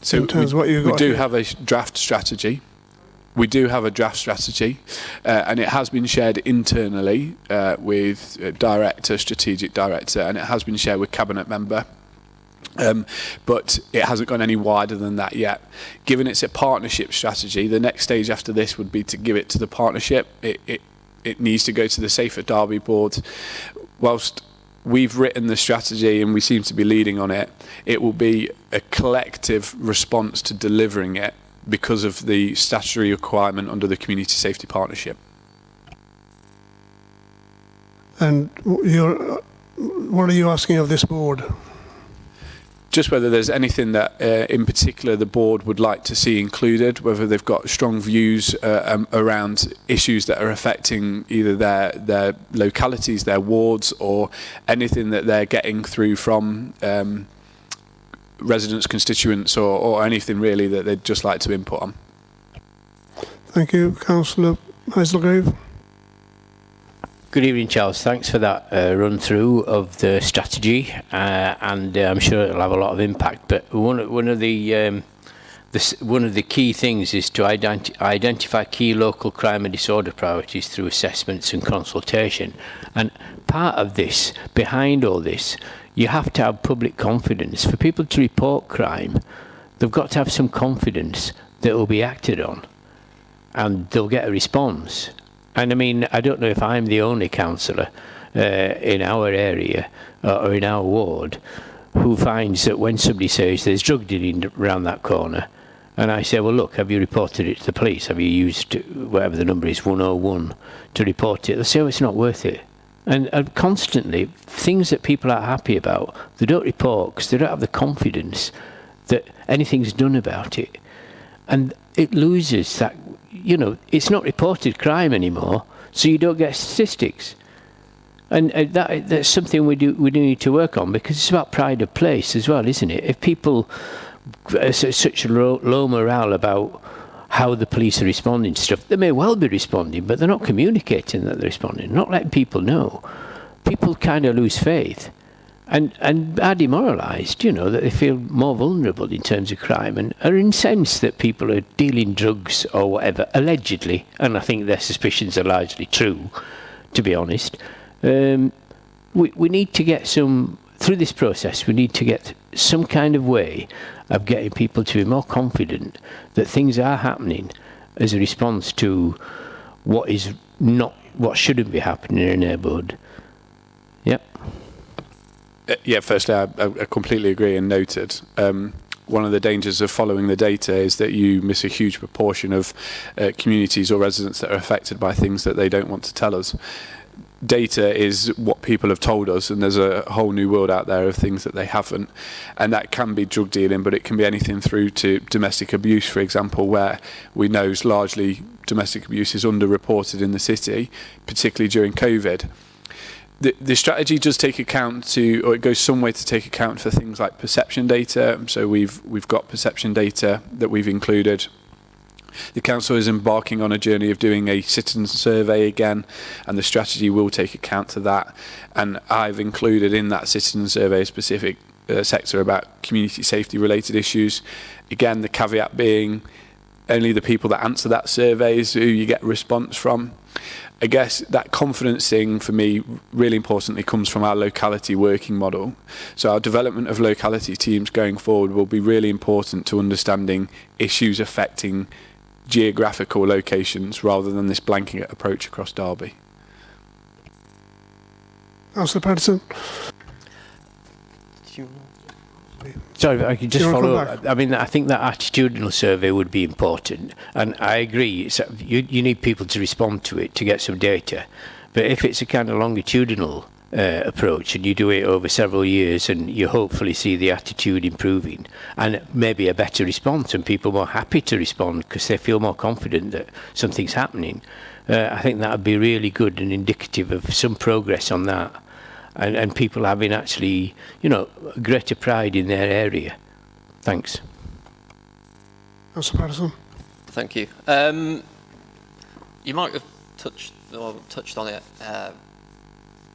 So in terms of what you've got we do here. have a draft strategy. we do have a draft strategy, and it has been shared internally with director, strategic director, and it has been shared with cabinet member. But it hasn't gone any wider than that yet. Given it's a partnership strategy, the next stage after this would be to give it to the partnership. It needs to go to the Safer Derby board. Whilst we've written the strategy and we seem to be leading on it, it will be a collective response to delivering it because of the statutory requirement under the Community Safety Partnership. And what are you asking of this board? Just whether there's anything that in particular the board would like to see included, whether they've got strong views around issues that are affecting either their localities, their wards, or anything that they're getting through from residents, constituents, or anything really that they'd just like to input on. Thank you. Councillor Hazelgrave. Good evening, Charles. Thanks for that run through of the strategy, and I'm sure it'll have a lot of impact. But one of the key things is to identify key local crime and disorder priorities through assessments and consultation. And part of this, behind all this, you have to have public confidence. For people to report crime, they've got to have some confidence that it will be acted on, and they'll get a response. And I mean, I don't know if I'm the only councillor in our area or in our ward who finds that when somebody says there's drug dealing around that corner, and I say, well, look, have you reported it to the police? Have you used whatever the number is, 101, to report it? They say, oh, it's not worth it. And constantly, things that people are happy about, they don't report because they don't have the confidence that anything's done about it. And it loses that, you know, it's not reported crime anymore, so you don't get statistics. And that's something we do need to work on, because it's about pride of place as well, isn't it? If people are such low morale about how the police are responding to stuff, they may well be responding, but they're not communicating that they're responding, not letting people know. People kind of lose faith and are demoralised, you know, that they feel more vulnerable in terms of crime, and are incensed that people are dealing drugs or whatever, allegedly, and I think their suspicions are largely true, to be honest. We need to get through this process, we need to get some kind of way of getting people to be more confident that things are happening as a response to what shouldn't be happening in a neighbourhood. Yep. Yeah, firstly, I completely agree and noted. One of the dangers of following the data is that you miss a huge proportion of communities or residents that are affected by things that they don't want to tell us. Data is what people have told us, and there's a whole new world out there of things that they haven't, and that can be drug dealing, but it can be anything through to domestic abuse, for example, where we know largely domestic abuse is underreported in the city, particularly during COVID. The strategy does take account or it goes some way to take account for things like perception data. So we've got perception data that we've included. The council is embarking on a journey of doing a citizen survey again, and the strategy will take account to that. And I've included in that citizen survey a specific sector about community safety related issues. Again, the caveat being only the people that answer that survey is who you get a response from. I guess that confidence thing for me really importantly comes from our locality working model. So our development of locality teams going forward will be really important to understanding issues affecting geographical locations rather than this blanket approach across Derby. Councillor Patterson. Sorry, if I could just follow up. I mean, I think that attitudinal survey would be important, and I agree. You need people to respond to it to get some data. But if it's a kind of longitudinal approach, and you do it over several years, and you hopefully see the attitude improving, and maybe a better response, and people more happy to respond because they feel more confident that something's happening, I think that would be really good and indicative of some progress on that. And people having actually, you know, greater pride in their area. Thanks. Councillor Patterson. Thank you. You might have touched on it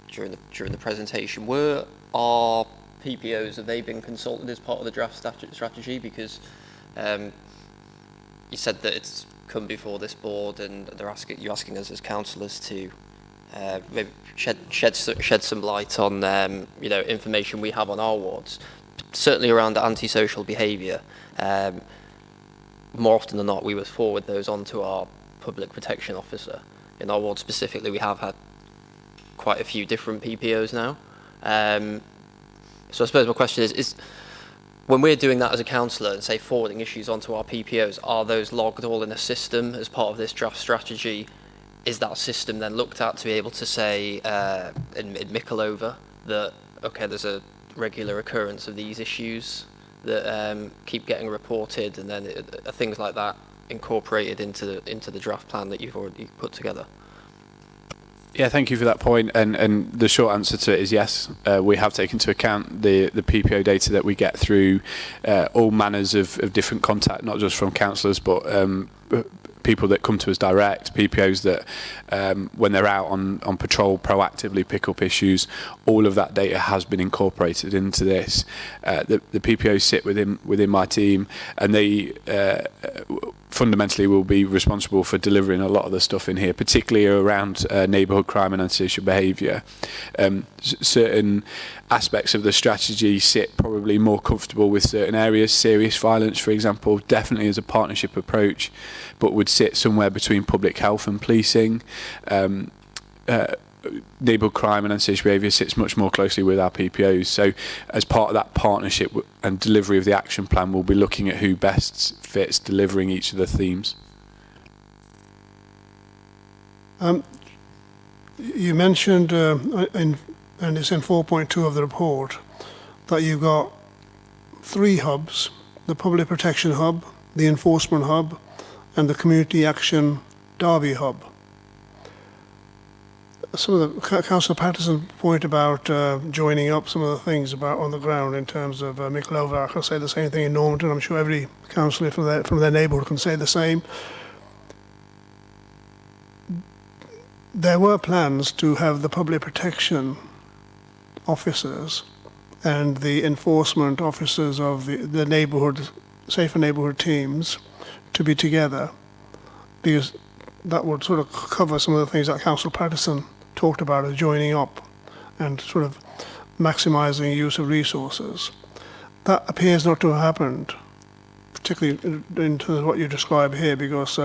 during the presentation. Were our PPOs, have they been consulted as part of the draft strategy? Because you said that it's come before this board and you're asking us as councillors to maybe shed some light on information we have on our wards, certainly around antisocial behaviour. More often than not, we would forward those on to our public protection officer. In our ward specifically, we have had quite a few different PPOs now. So I suppose my question is when we're doing that as a councillor and say forwarding issues onto our PPOs, are those logged all in a system as part of this draft strategy? Is that system then looked at to be able to say in Mickletover that, okay, there's a regular occurrence of these issues that keep getting reported, and then are things like that incorporated into the draft plan that you've already put together? Yeah, thank you for that point. And the short answer to it is yes. We have taken into account the PPO data that we get through all manners of different contact, not just from councillors, but people that come to us direct, PPOs that when they're out on patrol proactively pick up issues. All of that data has been incorporated into this. The PPOs sit within my team, and they fundamentally will be responsible for delivering a lot of the stuff in here, particularly around neighbourhood crime and antisocial behaviour. Certain aspects of the strategy sit probably more comfortable with certain areas. Serious violence, for example, definitely is a partnership approach, but would sit somewhere between public health and policing. Neighbourhood crime and antisocial behaviour sits much more closely with our PPOs. So as part of that partnership and delivery of the action plan, we'll be looking at who best fits delivering each of the themes. You mentioned, and it's in 4.2 of the report, that you've got 3 hubs: the Public Protection Hub, the Enforcement Hub, and the Community Action Derby Hub. Some of the Councillor Patterson's point about joining up some of the things about on the ground in terms of Mickletover, I can say the same thing in Normanton. I'm sure every councillor from their neighbourhood can say the same. There were plans to have the public protection officers and the enforcement officers of the neighbourhood, safer neighbourhood teams to be together, because that would sort of cover some of the things that Councillor Patterson talked about as joining up and sort of maximising use of resources. That appears not to have happened, particularly in terms of what you describe here, because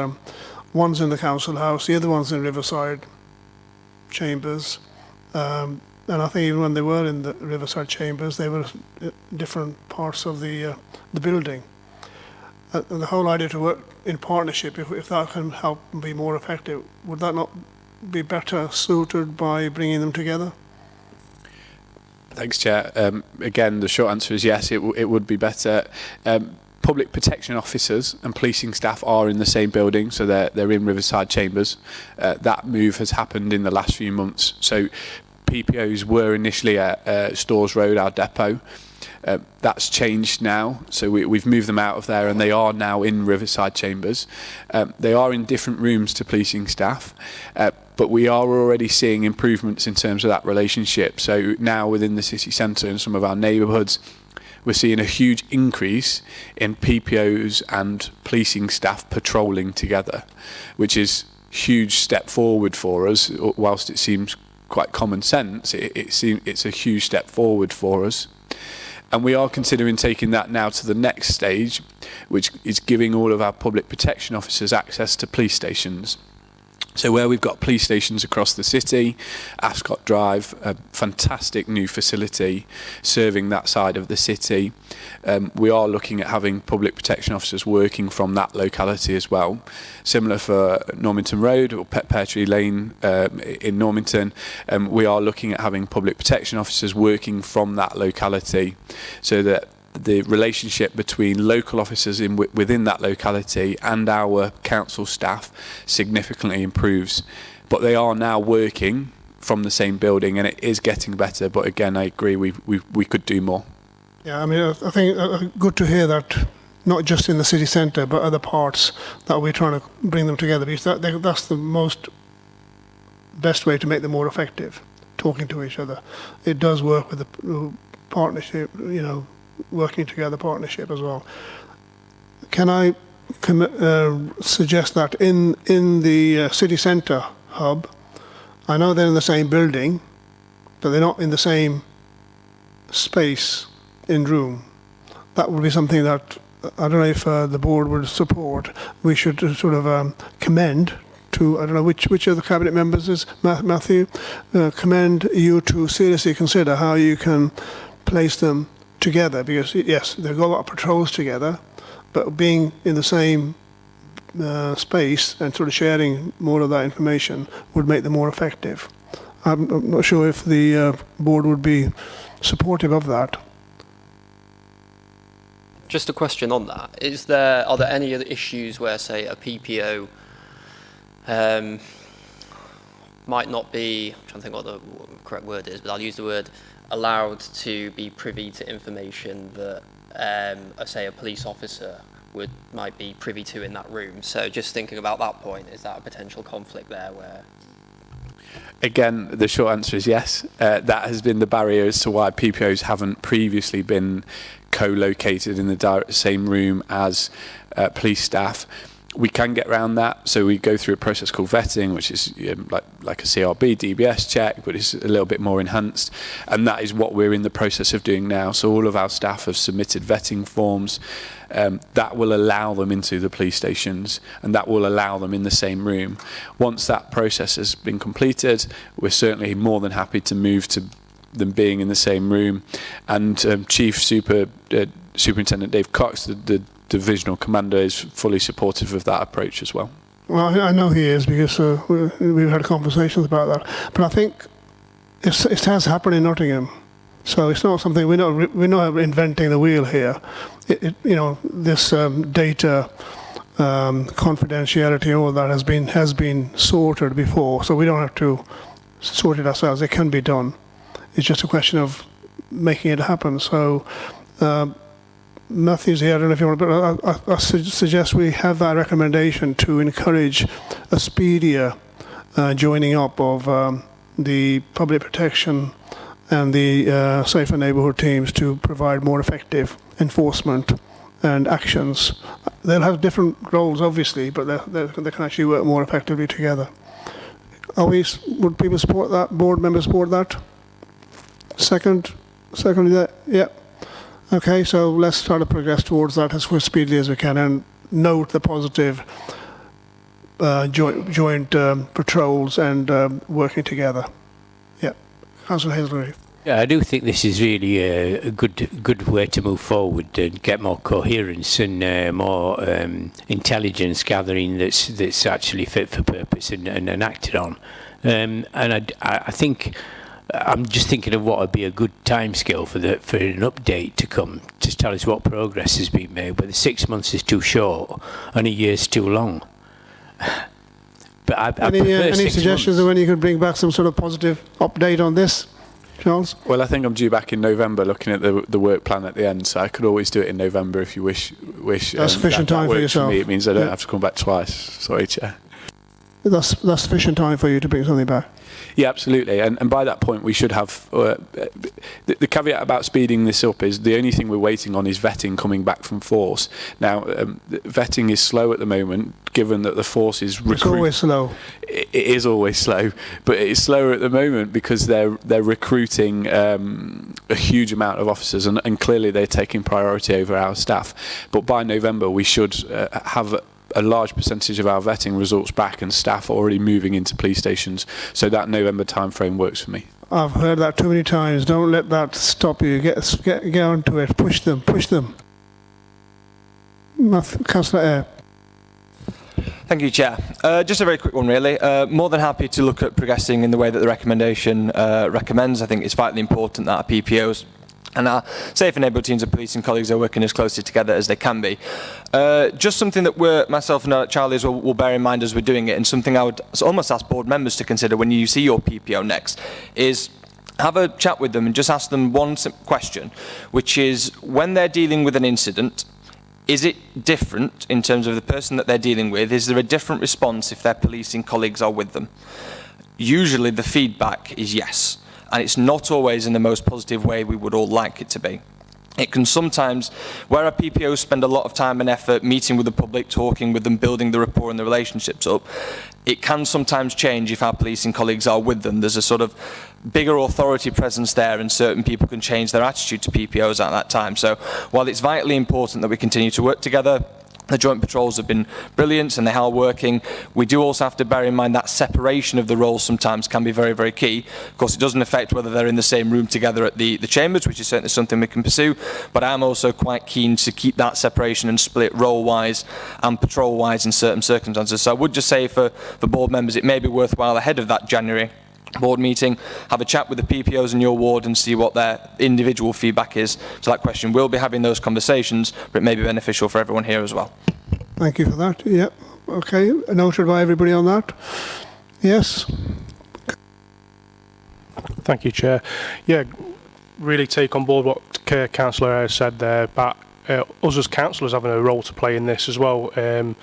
one's in the council house, the other one's in Riverside Chambers, and I think even when they were in the Riverside Chambers, they were different parts of the building. And the whole idea to work in partnership, if that can help be more effective, would that not be better suited by bringing them together? Thanks, Chair. Again, the short answer is yes, it would be better. Public protection officers and policing staff are in the same building, so they're in Riverside Chambers. That move has happened in the last few months. So PPOs were initially at Stores Road, our depot. That's changed now, so we've moved them out of there, and they are now in Riverside Chambers. They are in different rooms to policing staff, but we are already seeing improvements in terms of that relationship. So now within the city centre and some of our neighbourhoods, we're seeing a huge increase in PPOs and policing staff patrolling together, which is a huge step forward for us. Whilst it seems quite common sense, it's a huge step forward for us. And we are considering taking that now to the next stage, which is giving all of our public protection officers access to police stations. So where we've got police stations across the city, Ascot Drive, a fantastic new facility serving that side of the city, we are looking at having public protection officers working from that locality as well. Similar for Normanton Road or Pear Tree Lane in Normanton, we are looking at having public protection officers working from that locality, so that the relationship between local officers within that locality and our council staff significantly improves. But they are now working from the same building, and it is getting better. But again, I agree, we could do more. Yeah, I mean, I think good to hear that, not just in the city centre, but other parts, that we're trying to bring them together, because that's the best way to make them more effective, talking to each other. It does work with the partnership, working together partnership as well. Can I suggest that in the city centre hub, I know they're in the same building, but they're not in the same space in room. That would be something that I don't know if the board would support. We should sort of commend to, I don't know which of the cabinet members is Matthew, commend you to seriously consider how you can place them together, because yes, they've got a lot of patrols together, but being in the same space and sort of sharing more of that information would make them more effective. I'm not sure if the board would be supportive of that. Just a question on that. Are there any other issues where, say, a PPO might not be, I'm trying to think what the correct word is, but I'll use the word, allowed to be privy to information that, say, a police officer might be privy to in that room? So just thinking about that point, is that a potential conflict there where... Again, the short answer is yes. That has been the barrier as to why PPOs haven't previously been co-located in the same room as police staff. We can get around that, so we go through a process called vetting, which is like a CRB, DBS check, but it's a little bit more enhanced, and that is what we're in the process of doing now. So all of our staff have submitted vetting forms that will allow them into the police stations, and that will allow them in the same room. Once that process has been completed, we're certainly more than happy to move to them being in the same room. And Chief Superintendent Dave Cox, the divisional commander, is fully supportive of that approach as well. Well, I know he is, because we've had conversations about that. But I think it has happened in Nottingham, so it's not something we're not inventing the wheel here. This data confidentiality, all that has been sorted before, so we don't have to sort it ourselves. It can be done. It's just a question of making it happen. So. Matthew's here, I don't know if you want to, but I suggest we have that recommendation to encourage a speedier joining up of the public protection and the safer neighbourhood teams to provide more effective enforcement and actions. They'll have different roles, obviously, but they can actually work more effectively together. Would people support that? Board members support that? Secondly, that? Yeah. Okay, so let's try to progress towards that as speedily as we can, and note the positive joint patrols and working together. Yeah, Councillor Hazelgrave. Yeah, I do think this is really a good way to move forward and get more coherence and more intelligence gathering that's actually fit for purpose and acted on. And I think. I'm just thinking of what would be a good timescale for an update to come to tell us what progress has been made. Whether 6 months is too short and a year's too long. But I prefer any suggestions of when you could bring back some sort of positive update on this, Charles? Well, I think I'm due back in November, looking at the work plan at the end. So I could always do it in November if you wish. That's sufficient time for yourself. For me. It means I don't have to come back twice. Sorry, Chair. That's sufficient time for you to bring something back. Yeah, absolutely. And by that point, we should have... the caveat about speeding this up is the only thing we're waiting on is vetting coming back from force. Now, vetting is slow at the moment, given that the force is... It's always slow. It is always slow, but it's slower at the moment because they're recruiting a huge amount of officers, and clearly they're taking priority over our staff. But by November, we should have... a large percentage of our vetting results back and staff already moving into police stations. So that November timeframe works for me. I've heard that too many times. Don't let that stop you. Get onto it. Push them. Councillor Eyre. Thank you, Chair. Just a very quick one, really. More than happy to look at progressing in the way that the recommendation recommends. I think it's vitally important that our PPOs and our safer neighbourhood teams of police and colleagues are working as closely together as they can be. Just something that myself and Charlie as well will bear in mind as we're doing it, and something I would almost ask board members to consider when you see your PPO next, is have a chat with them and just ask them one question, which is, when they're dealing with an incident, is it different in terms of the person that they're dealing with? Is there a different response if their policing colleagues are with them? Usually the feedback is yes. And it's not always in the most positive way we would all like it to be. it can sometimes, where our PPOs spend a lot of time and effort meeting with the public, talking with them, building the rapport and the relationships up, it can sometimes change if our policing colleagues are with them. There's a sort of bigger authority presence there, and certain people can change their attitude to PPOs at that time. So while it's vitally important that we continue to work together, the joint patrols have been brilliant and they are working, we do also have to bear in mind that separation of the roles sometimes can be very, very key. Of course, it doesn't affect whether they're in the same room together at the chambers, which is certainly something we can pursue, but I'm also quite keen to keep that separation and split role-wise and patrol-wise in certain circumstances. So I would just say for board members, it may be worthwhile ahead of that January board meeting, have a chat with the PPOs in your ward and see what their individual feedback is to that question. We'll be having those conversations, but it may be beneficial for everyone here as well. Thank you for that. Yeah. Okay. Noted by everybody on that. Yes. Thank you, Chair. Yeah, really take on board what Councillor has said there about us as councillors having a role to play in this as well. The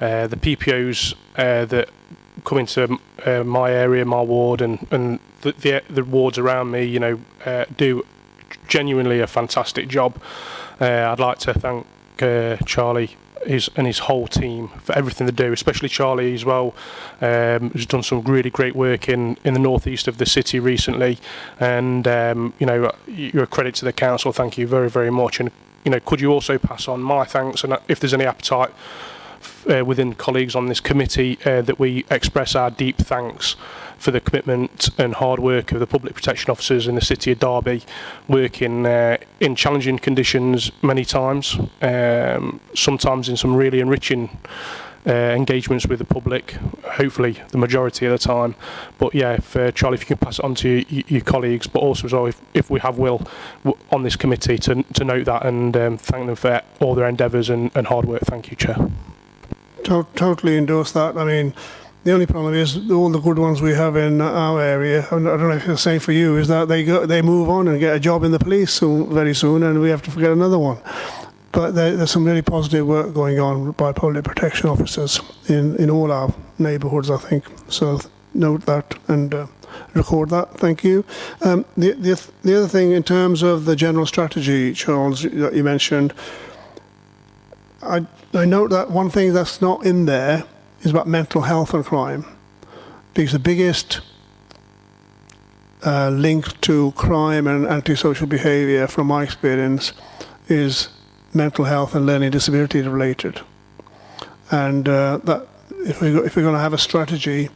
PPOs that come into my area, my ward, and the wards around me, you know, do genuinely a fantastic job. I'd like to thank Charlie and his whole team for everything they do, especially Charlie as well, who's done some really great work in the northeast of the city recently. And you know, you're a credit to the council. Thank you very, very much. And you know, could you also pass on my thanks, and if there's any appetite within colleagues on this committee, that we express our deep thanks for the commitment and hard work of the public protection officers in the city of Derby, working in challenging conditions many times, sometimes in some really enriching engagements with the public, hopefully the majority of the time. But yeah, Charlie, if you can pass it on to your colleagues, but also as well, if we have Will on this committee to note that and thank them for all their endeavours and hard work. Thank you, Chair. Totally endorse that. I mean, the only problem is all the good ones we have in our area, I don't know if it's the same for you, is that they move on and get a job in the police very soon, and we have to forget another one. But there's some really positive work going on by public protection officers in all our neighbourhoods, I think. So note that and record that. Thank you. The other thing in terms of the general strategy, Charles, that you mentioned, I note that one thing that's not in there is about mental health and crime, because the biggest link to crime and antisocial behaviour, from my experience, is mental health and learning disability related. And that if we're going to have a strategy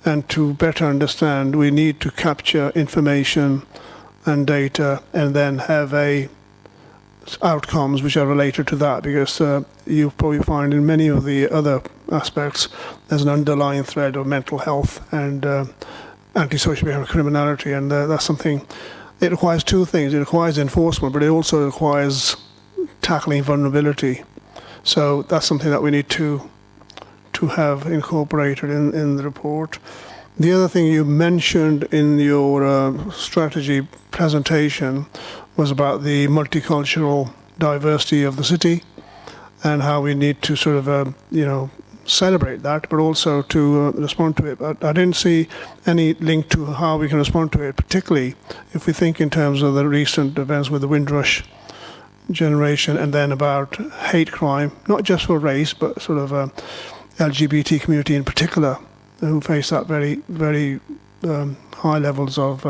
and to better understand, we need to capture information and data and then have outcomes which are related to that, because you probably find in many of the other aspects there's an underlying thread of mental health and antisocial behaviour, criminality, and that's something. It requires two things. It requires enforcement, but it also requires tackling vulnerability. So that's something that we need to have incorporated in the report. The other thing you mentioned in your strategy presentation was about the multicultural diversity of the city and how we need to sort of, celebrate that, but also to respond to it. But I didn't see any link to how we can respond to it, particularly if we think in terms of the recent events with the Windrush generation, and then about hate crime, not just for race, but sort of LGBT community in particular, who face that very, very high levels of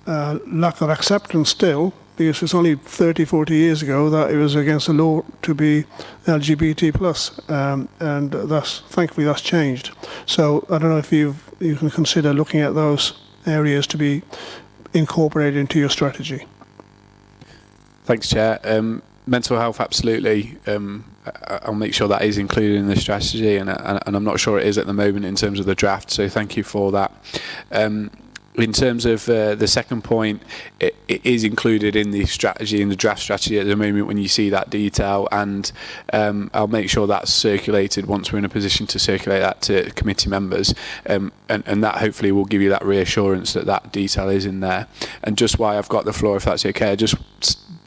lack of acceptance still, because it's only 30, 40 years ago that it was against the law to be LGBT+, and thankfully that's changed. So I don't know if you can consider looking at those areas to be incorporated into your strategy. Thanks, Chair. Mental health, absolutely. I'll make sure that is included in the strategy, and I'm not sure it is at the moment in terms of the draft, so thank you for that. In terms of the second point, it is included in the strategy, in the draft strategy at the moment when you see that detail, and I'll make sure that's circulated once we're in a position to circulate that to committee members, and that hopefully will give you that reassurance that that detail is in there. And just while I've got the floor, if that's okay, I just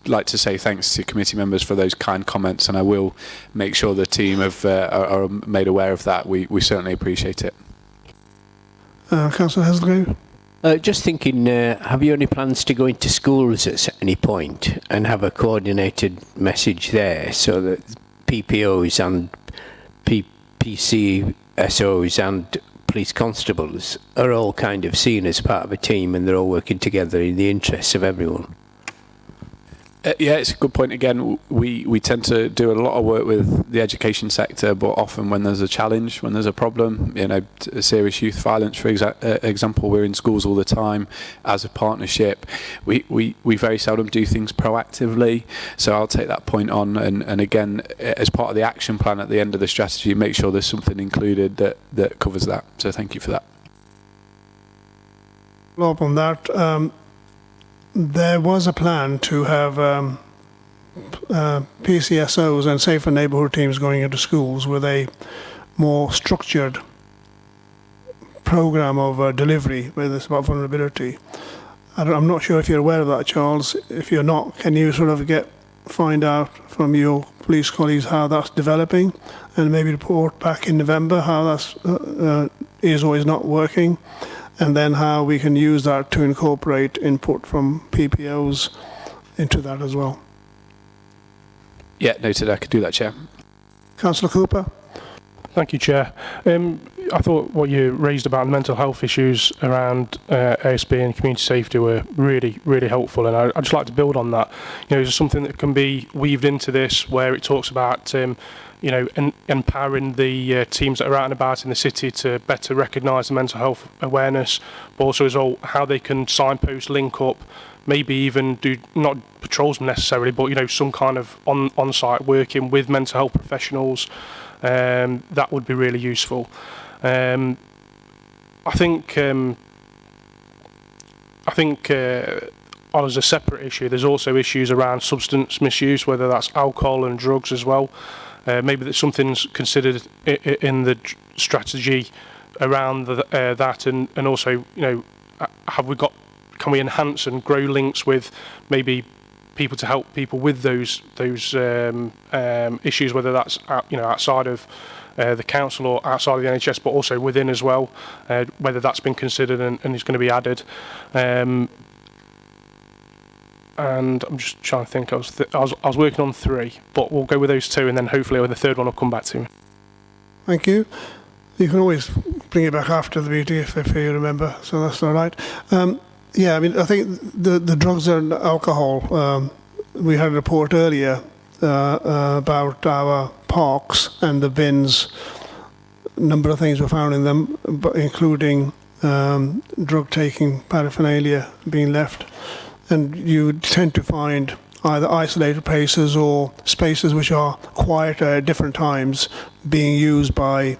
like to say thanks to committee members for those kind comments, and I will make sure the team are made aware of that. We certainly appreciate it. Councillor Haslegrave. Just thinking, have you any plans to go into schools at any point and have a coordinated message there so that PPOs and PCSOs and police constables are all kind of seen as part of a team and they're all working together in the interests of everyone? Yeah, it's a good point. Again, we tend to do a lot of work with the education sector, but often when there's a challenge, when there's a problem, serious youth violence, for example, we're in schools all the time as a partnership. We very seldom do things proactively, so I'll take that point on. And again, as part of the action plan at the end of the strategy, make sure there's something included that covers that. So thank you for that. Up on that. There was a plan to have PCSOs and safer neighbourhood teams going into schools with a more structured programme of delivery where it's about vulnerability. I'm not sure if you're aware of that, Charles. If you're not, can you sort of find out from your police colleagues how that's developing and maybe report back in November how that's is or is not working? And then how we can use that to incorporate input from PPOs into that as well. Yeah, noted. I could do that, Chair. Councillor Cooper. Thank you, Chair. I thought what you raised about the mental health issues around ASB and community safety were really, really helpful, and I'd just like to build on that. Is something that can be weaved into this where it talks about empowering the teams that are out and about in the city to better recognise the mental health awareness, but also as well how they can signpost, link up, maybe even do not patrols necessarily, but some kind of on-site working with mental health professionals. That would be really useful. I think as a separate issue, there's also issues around substance misuse, whether that's alcohol and drugs as well. Maybe that something's considered in the strategy around that, and also can we enhance and grow links with maybe people to help people with those issues, whether that's outside of the council or outside of the NHS, but also within as well, whether that's been considered and is going to be added. And I'm just trying to think. I was working on 3, but we'll go with those 2, and then hopefully the third one will come back to me. Thank you. You can always bring it back after the meeting if you remember, so that's all right. I think the drugs and alcohol. We had a report earlier about our parks and the bins. A number of things were found in them, but including drug-taking paraphernalia being left. And you tend to find either isolated places or spaces which are quieter at different times being used by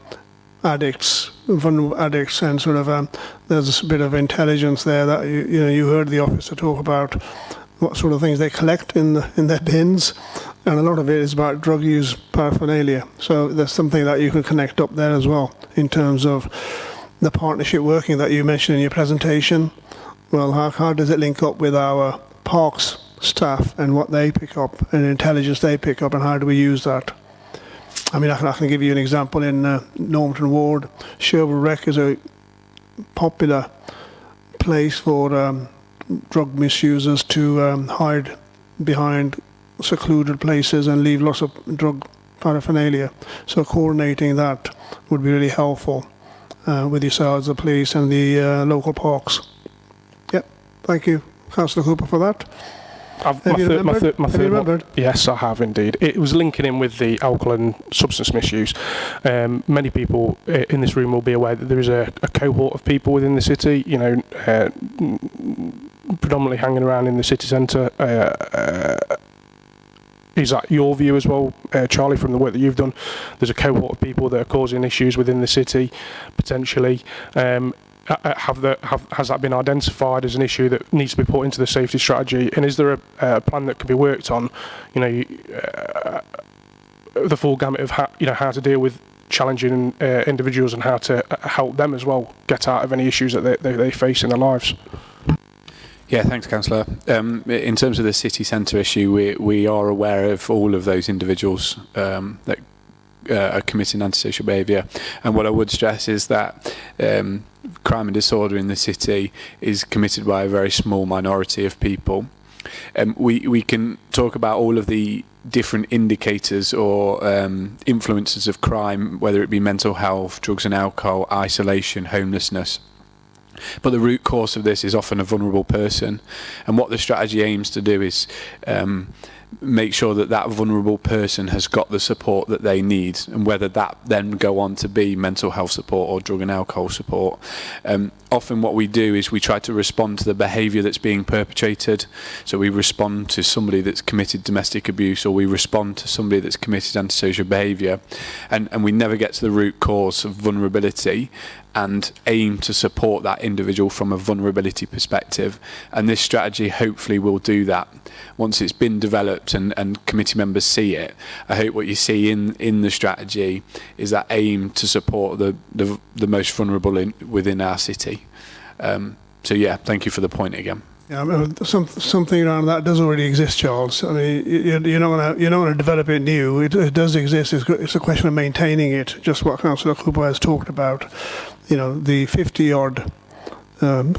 addicts, vulnerable addicts, and sort of there's a bit of intelligence there that you heard the officer talk about what sort of things they collect in their bins, and a lot of it is about drug use paraphernalia. So there's something that you can connect up there as well in terms of the partnership working that you mentioned in your presentation. Well, how does it link up with our parks staff and what they pick up and intelligence they pick up, and how do we use that? I mean, I can give you an example in Normanton Ward. Sherwood Rec is a popular place for drug misusers to hide behind secluded places and leave lots of drug paraphernalia. So coordinating that would be really helpful with yourselves, the police and the local parks. Thank you, Councillor Cooper, for that. Have you remembered? Yes, I have indeed. It was linking in with the alcohol and substance misuse. Many people in this room will be aware that there is a cohort of people within the city, predominantly hanging around in the city centre. Is that your view as well, Charlie, from the work that you've done? There's a cohort of people that are causing issues within the city, potentially. Has that been identified as an issue that needs to be put into the safety strategy? And is there a plan that could be worked on? The full gamut of how to deal with challenging individuals and how to help them as well get out of any issues that they face in their lives. Yeah, thanks, Councillor. In terms of the city centre issue, we are aware of all of those individuals that are committing antisocial behaviour. And what I would stress is that crime and disorder in the city is committed by a very small minority of people. We can talk about all of the different indicators or influences of crime, whether it be mental health, drugs and alcohol, isolation, homelessness. But the root cause of this is often a vulnerable person. And what the strategy aims to do is make sure that that vulnerable person has got the support that they need, and whether that then go on to be mental health support or drug and alcohol support. Often what we do is we try to respond to the behaviour that's being perpetrated. So we respond to somebody that's committed domestic abuse, or we respond to somebody that's committed antisocial behaviour, and we never get to the root cause of vulnerability and aim to support that individual from a vulnerability perspective. And this strategy hopefully will do that. Once it's been developed and committee members see it, I hope what you see in the strategy is that aim to support the most vulnerable within our city. So yeah, thank you for the point again. Yeah, I mean, something around that does already exist, Charles. I mean, you're not going to develop it new. It does exist. It's a question of maintaining it. Just what Councillor Cooper has talked about. You know, the 50-odd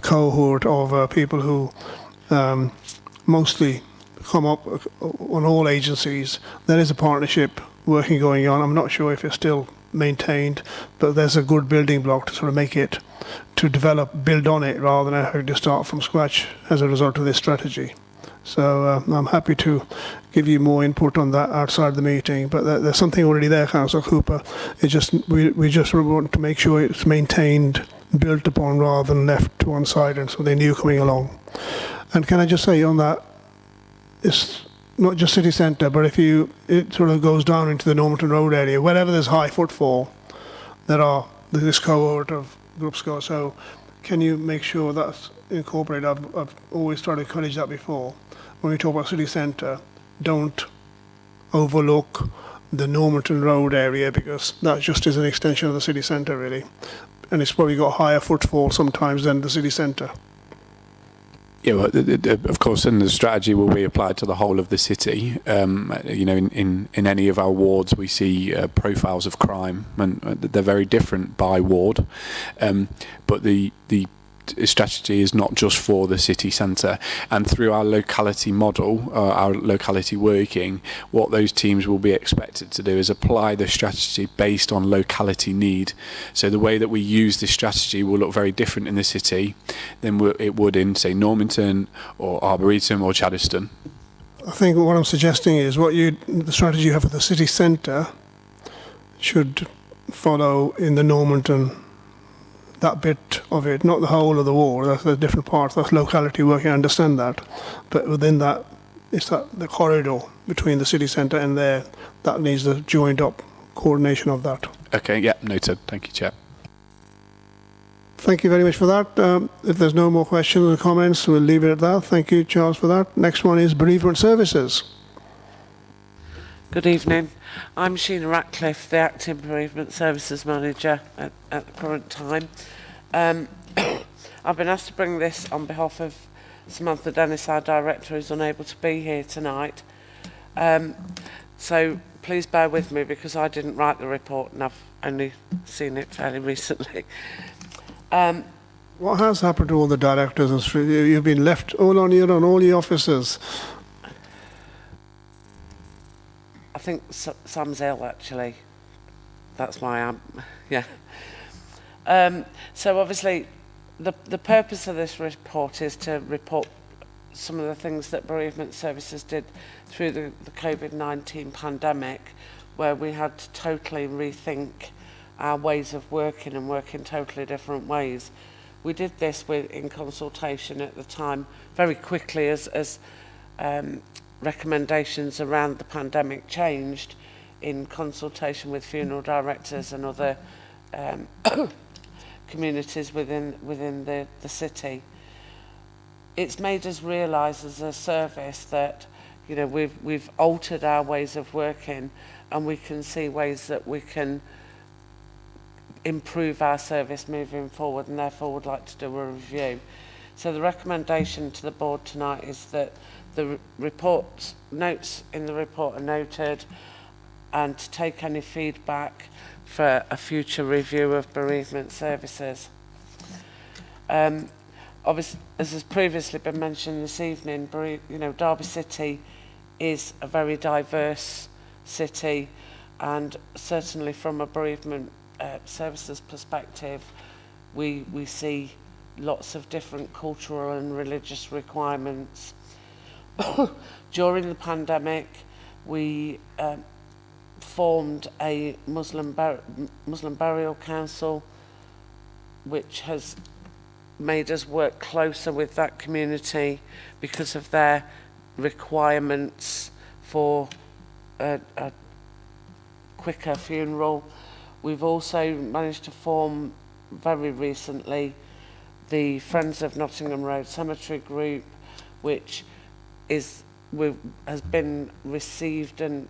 cohort of people who mostly come up on all agencies. There is a partnership working going on. I'm not sure if it's still maintained, but there's a good building block to sort of make it, to develop, build on it, rather than having to start from scratch as a result of this strategy. So I'm happy to give you more input on that outside the meeting, but there's something already there, Councillor Cooper. It just we just want to make sure it's maintained, built upon, rather than left to one side and something new coming along. And can I just say on that, it's not just city centre, but if it sort of goes down into the Normanton Road area, wherever there's high footfall, there are this cohort of groups go. So can you make sure that's incorporated? I've always tried to encourage that before. When we talk about city centre, don't overlook the Normanton Road area, because that just is an extension of the city centre, really. And it's probably got higher footfall sometimes than the city centre. Yeah, well, of course, and the strategy will be applied to the whole of the city. You know, in any of our wards, we see profiles of crime, and they're very different by ward. But the strategy is not just for the city centre. And through our locality model, our locality working, what those teams will be expected to do is apply the strategy based on locality need. So the way that we use this strategy will look very different in the city than it would in, say, Normanton or Arboretum or Chaddeston. I think what I'm suggesting is the strategy you have for the city centre should follow in the Normanton, that bit of it, not the whole of the ward. That's a different part. That's locality working. I understand that, but within that, it's the corridor between the city centre and there that needs the joined up coordination of that. Okay, yeah, noted. Thank you, Chair. Thank you very much for that. If there's no more questions or comments, we'll leave it at that. Thank you, Charles, for that. Next one is Bereavement Services. Good evening. I'm Sheena Ratcliffe, the Acting Bereavement Services Manager at the current time. I've been asked to bring this on behalf of Samantha Dennis, our Director, who's unable to be here tonight. So please bear with me, because I didn't write the report and I've only seen it fairly recently. What has happened to all the directors? You've been left all on your own, all your officers. I think Sam's ill, actually. That's why I'm, yeah. So obviously, the purpose of this report is to report some of the things that Bereavement Services did through the COVID-19 pandemic, where we had to totally rethink our ways of working and work in totally different ways. We did this in consultation at the time, very quickly as recommendations around the pandemic changed, in consultation with funeral directors and other communities within the city. It's made us realise as a service that, you know, we've altered our ways of working, and we can see ways that we can improve our service moving forward, and therefore would like to do a review. So the recommendation to the board tonight is that the notes in the report are noted. and to take any feedback for a future review of bereavement services. Obviously, as has previously been mentioned this evening, Derby City is a very diverse city, and certainly from a bereavement services perspective, we see lots of different cultural and religious requirements. During the pandemic, we formed a Muslim Burial Council, which has made us work closer with that community because of their requirements for a quicker funeral. We've also managed to form very recently the Friends of Nottingham Road Cemetery group, which has been received, and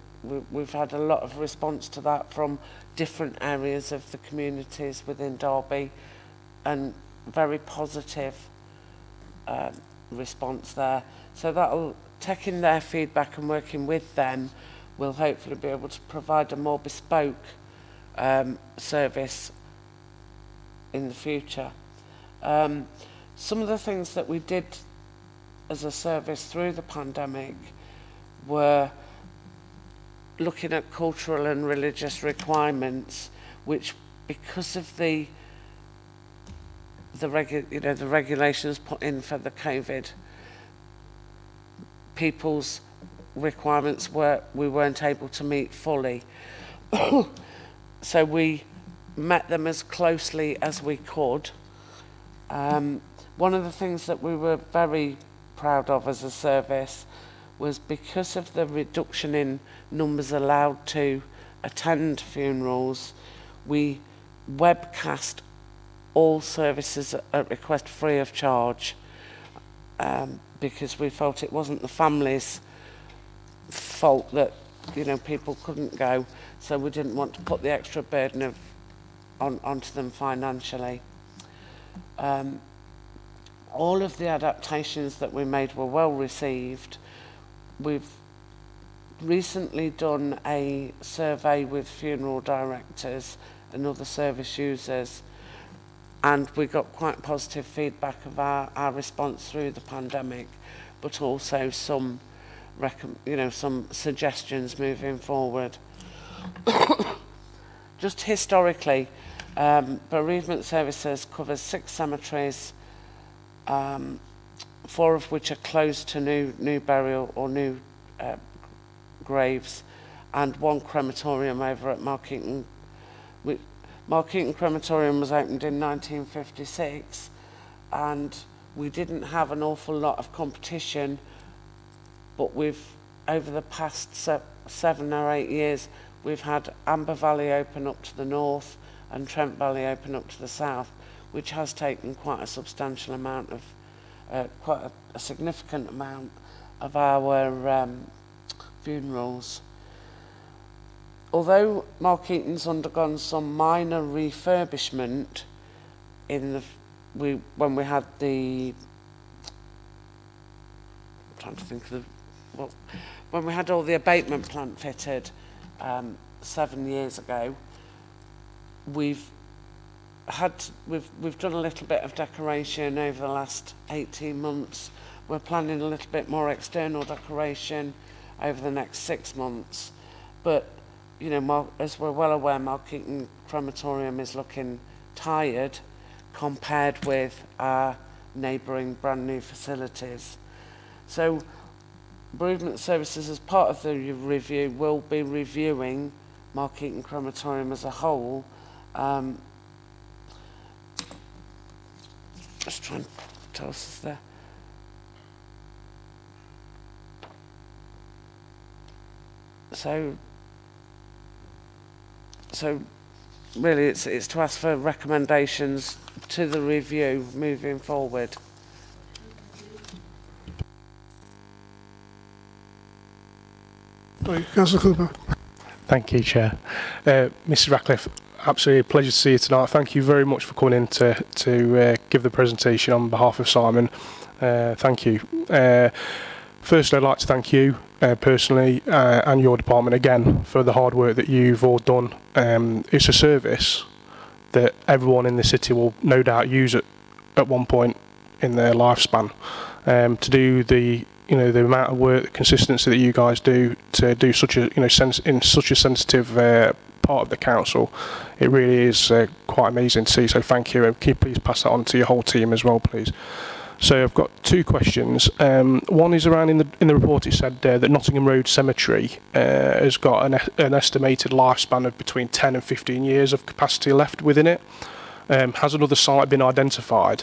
we've had a lot of response to that from different areas of the communities within Derby, and very positive response there. So that'll, taking their feedback and working with them, will hopefully be able to provide a more bespoke service in the future. Some of the things that we did as a service through the pandemic were looking at cultural and religious requirements, which, because of the regulations put in for the COVID, people's requirements we weren't able to meet fully. So we met them as closely as we could. One of the things that we were very proud of as a service was, because of the reduction in numbers allowed to attend funerals, we webcast all services at request free of charge, because we felt it wasn't the family's fault that people couldn't go, so we didn't want to put the extra burden onto them financially. All of the adaptations that we made were well received. We've recently done a survey with funeral directors and other service users, and we got quite positive feedback of our response through the pandemic, but also some suggestions moving forward. Just historically, bereavement services covers 6 cemeteries, 4 of which are closed to new burial or new graves, and 1 crematorium over at Markeaton. Markeaton Crematorium was opened in 1956, and we didn't have an awful lot of competition, but over the past 7 or 8 years, we've had Amber Valley open up to the north and Trent Valley open up to the south, which has taken quite a substantial amount of, quite a significant amount of our funerals. Although Markeaton's undergone some minor refurbishment when we had the, I'm trying to think of when we had all the abatement plant fitted 7 years ago, we've done a little bit of decoration over the last 18 months. We're planning a little bit more external decoration over the next 6 months, but as we're well aware, Markeaton Crematorium is looking tired compared with our neighbouring brand new facilities. So Bereavement Services, as part of the review, will be reviewing Markeaton Crematorium as a whole. Just trying to tell us there. So really it's to ask for recommendations to the review moving forward. Right, Councillor Cooper. Thank you, Chair. Mrs. Ratcliffe, absolutely a pleasure to see you tonight. Thank you very much for coming in to give the presentation on behalf of Simon. Thank you. Firstly, I'd like to thank you personally and your department again for the hard work that you've all done. It's a service that everyone in the city will no doubt use at one point in their lifespan. To do the amount of work, the consistency that you guys do to do such a in such a sensitive part of the council, it really is quite amazing to see. So thank you, and can you please pass that on to your whole team as well, please. So I've got two questions. One is around in the report. It said that Nottingham Road Cemetery has got an estimated lifespan of between 10 and 15 years of capacity left within it. Has another site been identified,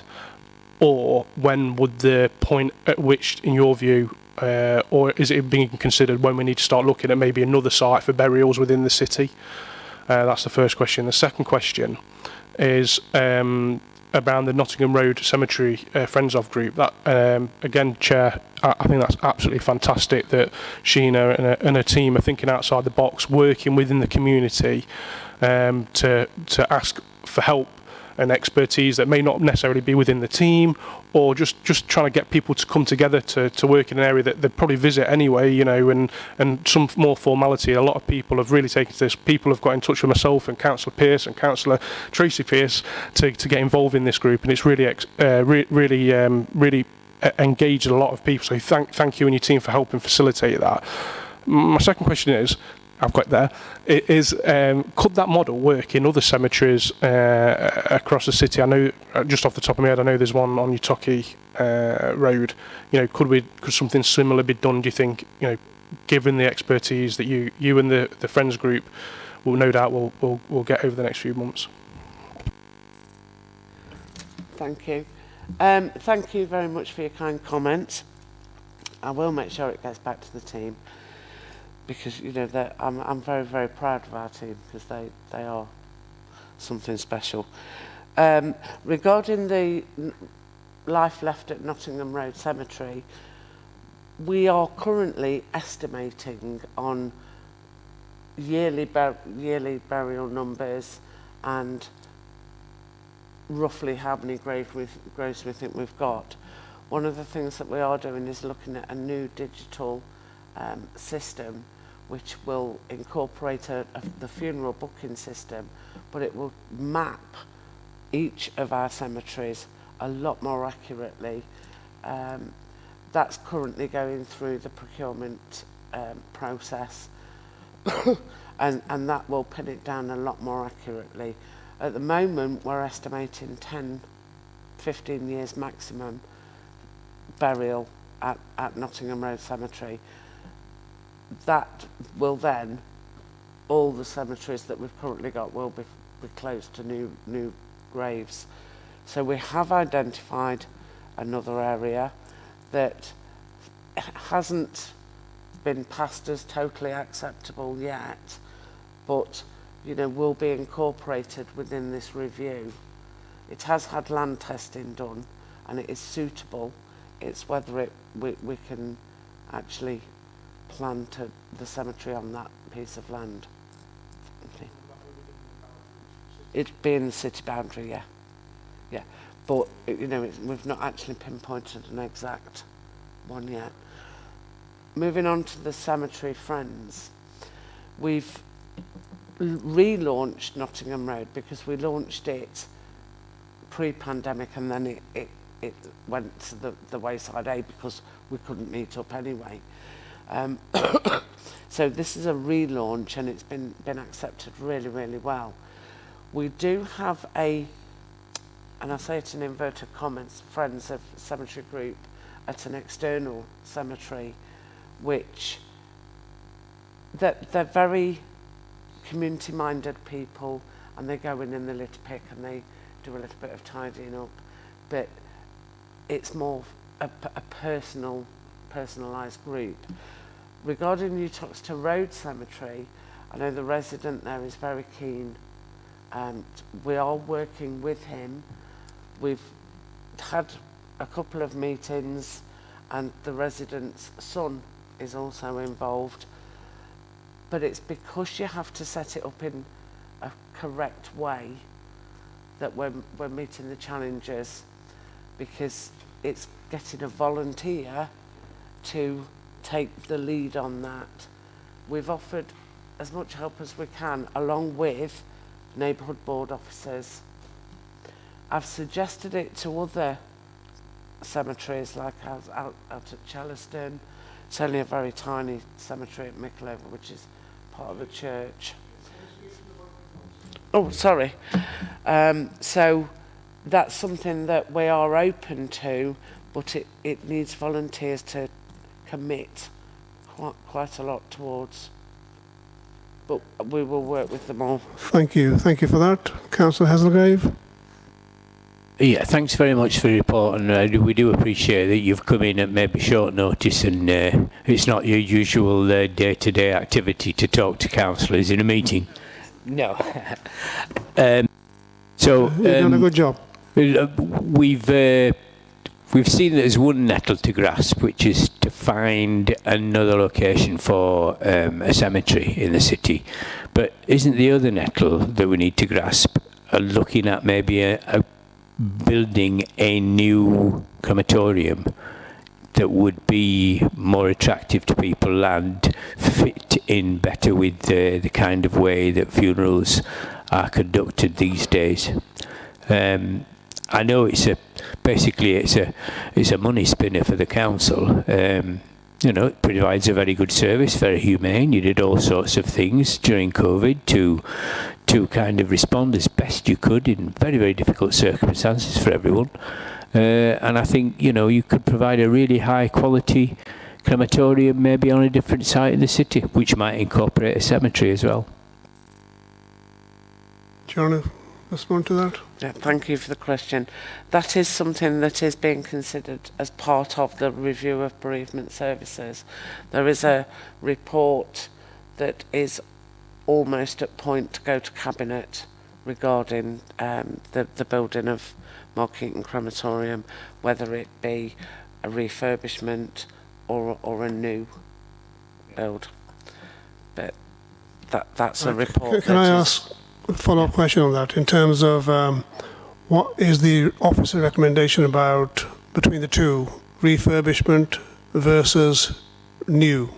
or when would the point at which, in your view, or is it being considered when we need to start looking at maybe another site for burials within the city? That's the first question. The second question is around the Nottingham Road Cemetery Friends of group. That again, Chair, I think that's absolutely fantastic that Sheena and her team are thinking outside the box, working within the community to ask for help and expertise that may not necessarily be within the team, or just trying to get people to come together to work in an area that they'd probably visit anyway, and some more formality. A lot of people have really taken to this. People have got in touch with myself and Councillor Pearce and Councillor Tracy Pearce to get involved in this group, and it's really engaged a lot of people. So thank you and your team for helping facilitate that. My second question is, I've got there, is could that model work in other cemeteries across the city? I know, just off the top of my head, I know there's one on Utaki Road. Could something similar be done, do you think, given the expertise that you and the Friends group will no doubt will get over the next few months? Thank you. Thank you very much for your kind comments. I will make sure it gets back to the team, because I'm very, very proud of our team, because they are something special. Regarding the life left at Nottingham Road Cemetery, we are currently estimating on yearly burial numbers and roughly how many graves we think we've got. One of the things that we are doing is looking at a new digital system which will incorporate the funeral booking system, but it will map each of our cemeteries a lot more accurately. That's currently going through the procurement process and that will pin it down a lot more accurately. At the moment, we're estimating 10-15 years maximum burial at Nottingham Road Cemetery. That will then, all the cemeteries that we've currently got will be closed to new graves. So we have identified another area that hasn't been passed as totally acceptable yet, but will be incorporated within this review. It has had land testing done and it is suitable. It's whether we can actually plant the cemetery on that piece of land. Okay. It'd be in the city boundary, yeah. But we've not actually pinpointed an exact one yet. Moving on to the Cemetery Friends, we've relaunched Nottingham Road because we launched it pre-pandemic and then it went to the wayside because we couldn't meet up anyway. So this is a relaunch and it's been accepted really, really well. We do have and I say it in inverted commas, Friends of Cemetery Group at an external cemetery, which they're very community-minded people, and they go in the litter pick and they do a little bit of tidying up, but it's more a personalised group. Regarding Uttoxeter Road Cemetery, I know the resident there is very keen, and we are working with him. We've had a couple of meetings and the resident's son is also involved, but it's because you have to set it up in a correct way that we're meeting the challenges, because it's getting a volunteer to take the lead on that. We've offered as much help as we can, along with neighbourhood board officers. I've suggested it to other cemeteries, like out at Chellaston. It's only a very tiny cemetery at Mickleover, which is part of the church. Oh, sorry. So that's something that we are open to, but it needs volunteers to commit quite a lot towards. But we will work with them all. Thank you. Thank you for that. Councillor Hazelgrave. Yeah, thanks very much for the report, and we do appreciate that you've come in at maybe short notice, and it's not your usual day-to-day activity to talk to councillors in a meeting. No. So You've done a good job. We've seen that there's one nettle to grasp, which is to find another location for a cemetery in the city. But isn't the other nettle that we need to grasp looking at maybe building a new crematorium that would be more attractive to people and fit in better with the kind of way that funerals are conducted these days? I know it's a money spinner for the council. You know, it provides a very good service, very humane. You did all sorts of things during COVID to kind of respond as best you could in very, very difficult circumstances for everyone. And I think, you know, you could provide a really high quality crematorium maybe on a different site in the city, which might incorporate a cemetery as well. Do you want to respond to that? Yeah, thank you for the question. That is something that is being considered as part of the review of bereavement services. There is a report that is almost at point to go to Cabinet regarding the building of Markeaton Crematorium, whether it be a refurbishment or a new build. But that's a report. Can I ask a follow-up question on that in terms of what is the officer recommendation about between the two, refurbishment versus new?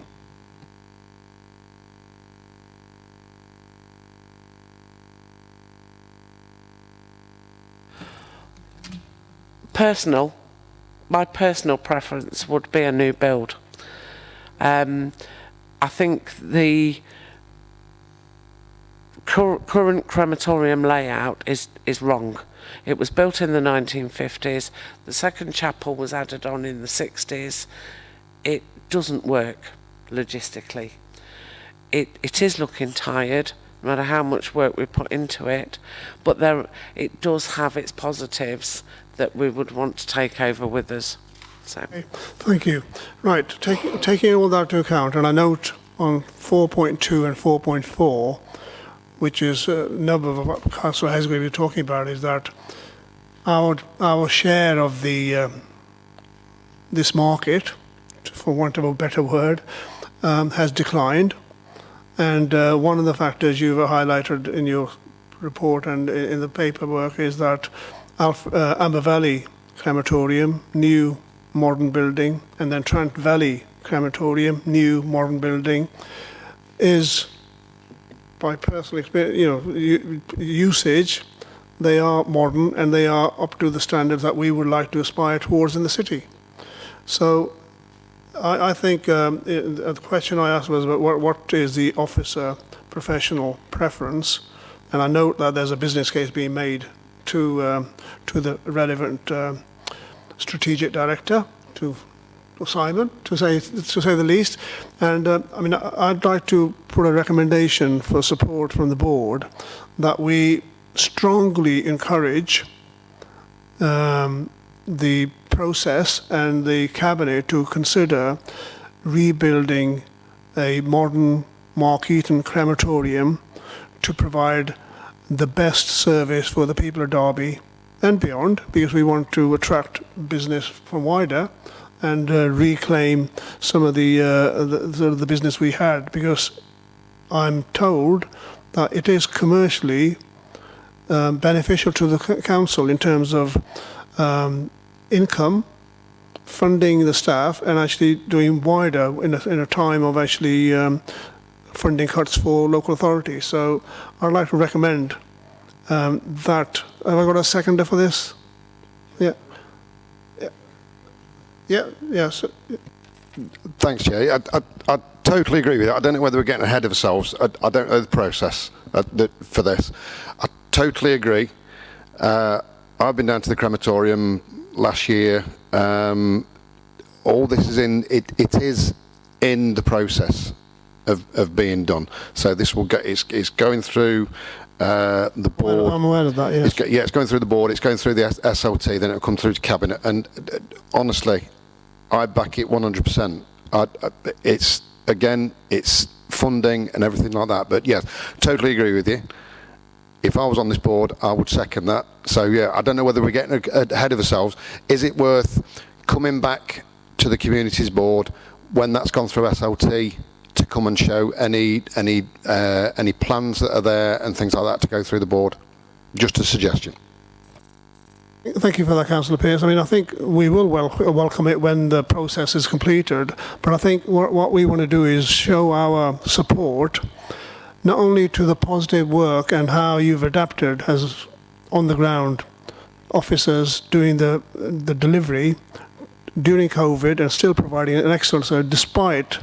My personal preference would be a new build. I think the current crematorium layout is wrong. It was built in the 1950s. The second chapel was added on in the 60s. It doesn't work logistically. It is looking tired, no matter how much work we put into it, but it does have its positives that we would want to take over with us. So. Okay, thank you. Right, taking all that into account, and I note on 4.2 and 4.4, which is a number of what Councillor Hazelgrave was talking about, is that our share of the this market, for want of a better word, has declined. And one of the factors you've highlighted in your report and in the paperwork is that Amber Valley Crematorium, new modern building, and then Trent Valley Crematorium, new modern building, is, by personal experience, usage, they are modern and they are up to the standards that we would like to aspire towards in the city. So I think the question I asked was about what is the officer professional preference, and I note that there's a business case being made to the relevant strategic director, to Simon, to say the least. And I mean, I'd like to put a recommendation for support from the board that we strongly encourage the process and the cabinet to consider rebuilding a modern Markeaton crematorium to provide the best service for the people of Derby and beyond, because we want to attract business from wider and reclaim some of the business we had, because I'm told that it is commercially beneficial to the council in terms of income funding the staff and actually doing wider in a time of actually funding cuts for local authorities. So I'd like to recommend that. Have I got a seconder for this? Yeah. So, Thanks, Jay. I totally agree with you. I don't know whether we're getting ahead of ourselves. I don't know the process for this. I totally agree. I've been down to the crematorium last year. All this is it is in the process of being done. So this will go. It's going through the board. Well, I'm aware of that. Yes. It's going through the board. It's going through the SLT. Then it'll come through to cabinet. And honestly, I back it 100%. It's funding and everything like that. But yes, totally agree with you. If I was on this board, I would second that. So yeah, I don't know whether we're getting ahead of ourselves. Is it worth coming back to the communities board when that's gone through SLT to come and show any plans that are there and things like that to go through the board? Just a suggestion. Thank you for that, Councillor Pearce. I mean, I think we will welcome it when the process is completed, but I think what we want to do is show our support not only to the positive work and how you've adapted as on the ground officers doing the delivery during COVID and still providing an excellent service despite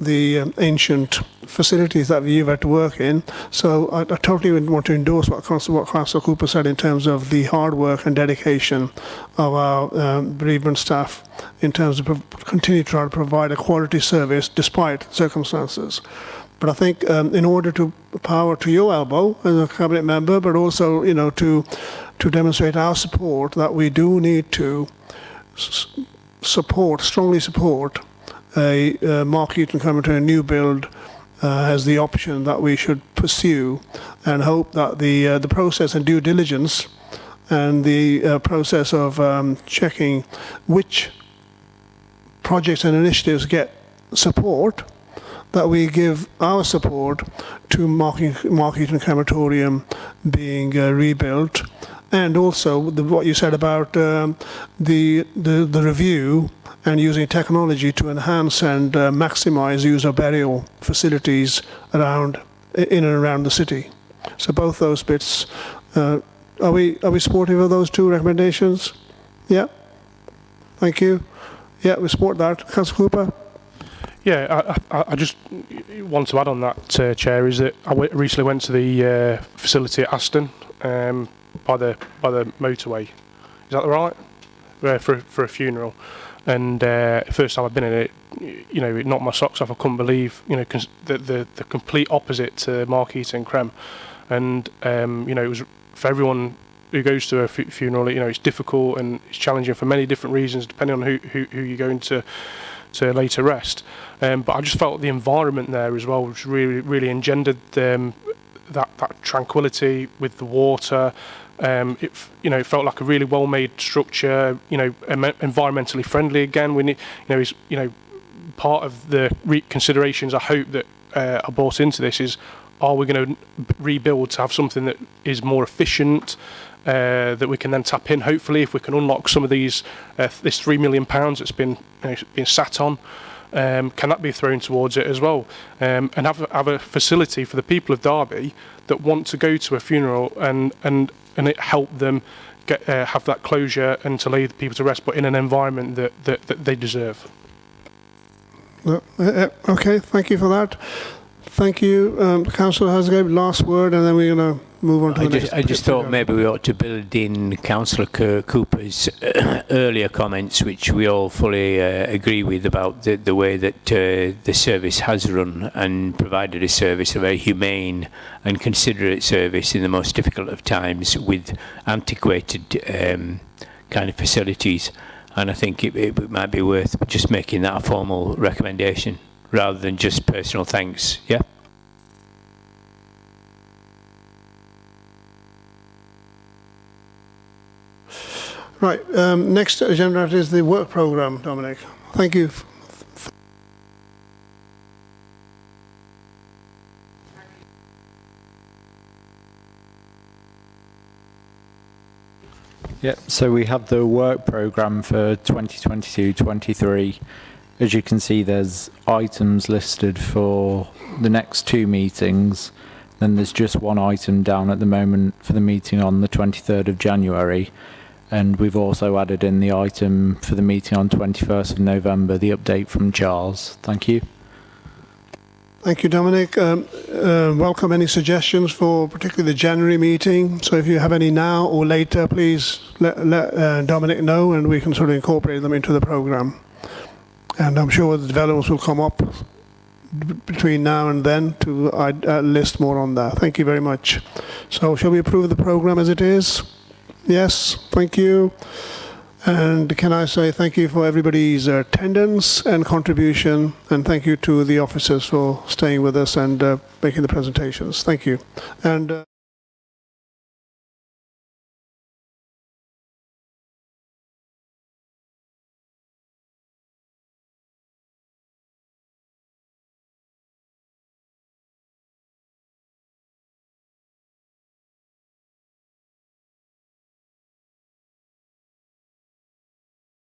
the ancient facilities that you've had to work in. So I totally would want to endorse what Councillor Cooper said in terms of the hard work and dedication of our bereavement staff in terms of continue to try to provide a quality service despite circumstances. But I think in order to power to your elbow as a cabinet member, but also to demonstrate our support, that we do need to strongly support a Mark Eaton Crematory new build as the option that we should pursue, and hope that the process and due diligence and the process of checking which projects and initiatives get support, that we give our support to Mark Eaton Crematorium being rebuilt, and also what you said about the review and using technology to enhance and maximise use of burial facilities in and around the city. So both those bits, are we supportive of those two recommendations? Yeah. Thank you. Yeah, we support that. Councillor Cooper. Yeah, I just want to add on that, Chair, is that I recently went to the facility at Aston by the motorway. Is that right? For a funeral. And first time I've been in it, it knocked my socks off. I couldn't believe, the complete opposite to Mark Eaton Crem. And, it was for everyone who goes to a funeral, it's difficult and it's challenging for many different reasons, depending on who you're going to lay to rest. But I just felt the environment there as well, which really, really engendered that tranquility with the water. It felt like a really well-made structure. Environmentally friendly again. We need, part of the considerations I hope that are brought into this is: are we going to rebuild to have something that is more efficient, that we can then tap in? Hopefully, if we can unlock some of these, this £3 million that's been sat on. Can that be thrown towards it as well, and have a facility for the people of Derby that want to go to a funeral and it help them have that closure and to lay the people to rest, but in an environment that they deserve. Okay, thank you for that. Thank you, Councillor Hasgate. Last word, and then we're going to move on to the next. I just thought maybe we ought to build in Councillor Cooper's earlier comments, which we all fully agree with, about the way that the service has run and provided a service, a very humane and considerate service in the most difficult of times with antiquated kind of facilities. And I think it might be worth just making that a formal recommendation rather than just personal thanks. Yeah. Right. Next agenda is the work programme, Dominic. Thank you. Yeah, so we have the work programme for 2022-23. As you can see, there's items listed for the next 2 meetings. Then there's just one item down at the moment for the meeting on the 23rd of January. And we've also added in the item for the meeting on 21st of November, the update from Charles. Thank you. Thank you, Dominic. Welcome any suggestions for particularly the January meeting. So if you have any now or later, please let Dominic know and we can sort of incorporate them into the programme. And I'm sure the developments will come up between now and then to list more on that. Thank you very much. So shall we approve the programme as it is? Yes, thank you. And can I say thank you for everybody's attendance and contribution, and thank you to the officers for staying with us and making the presentations. Thank you. And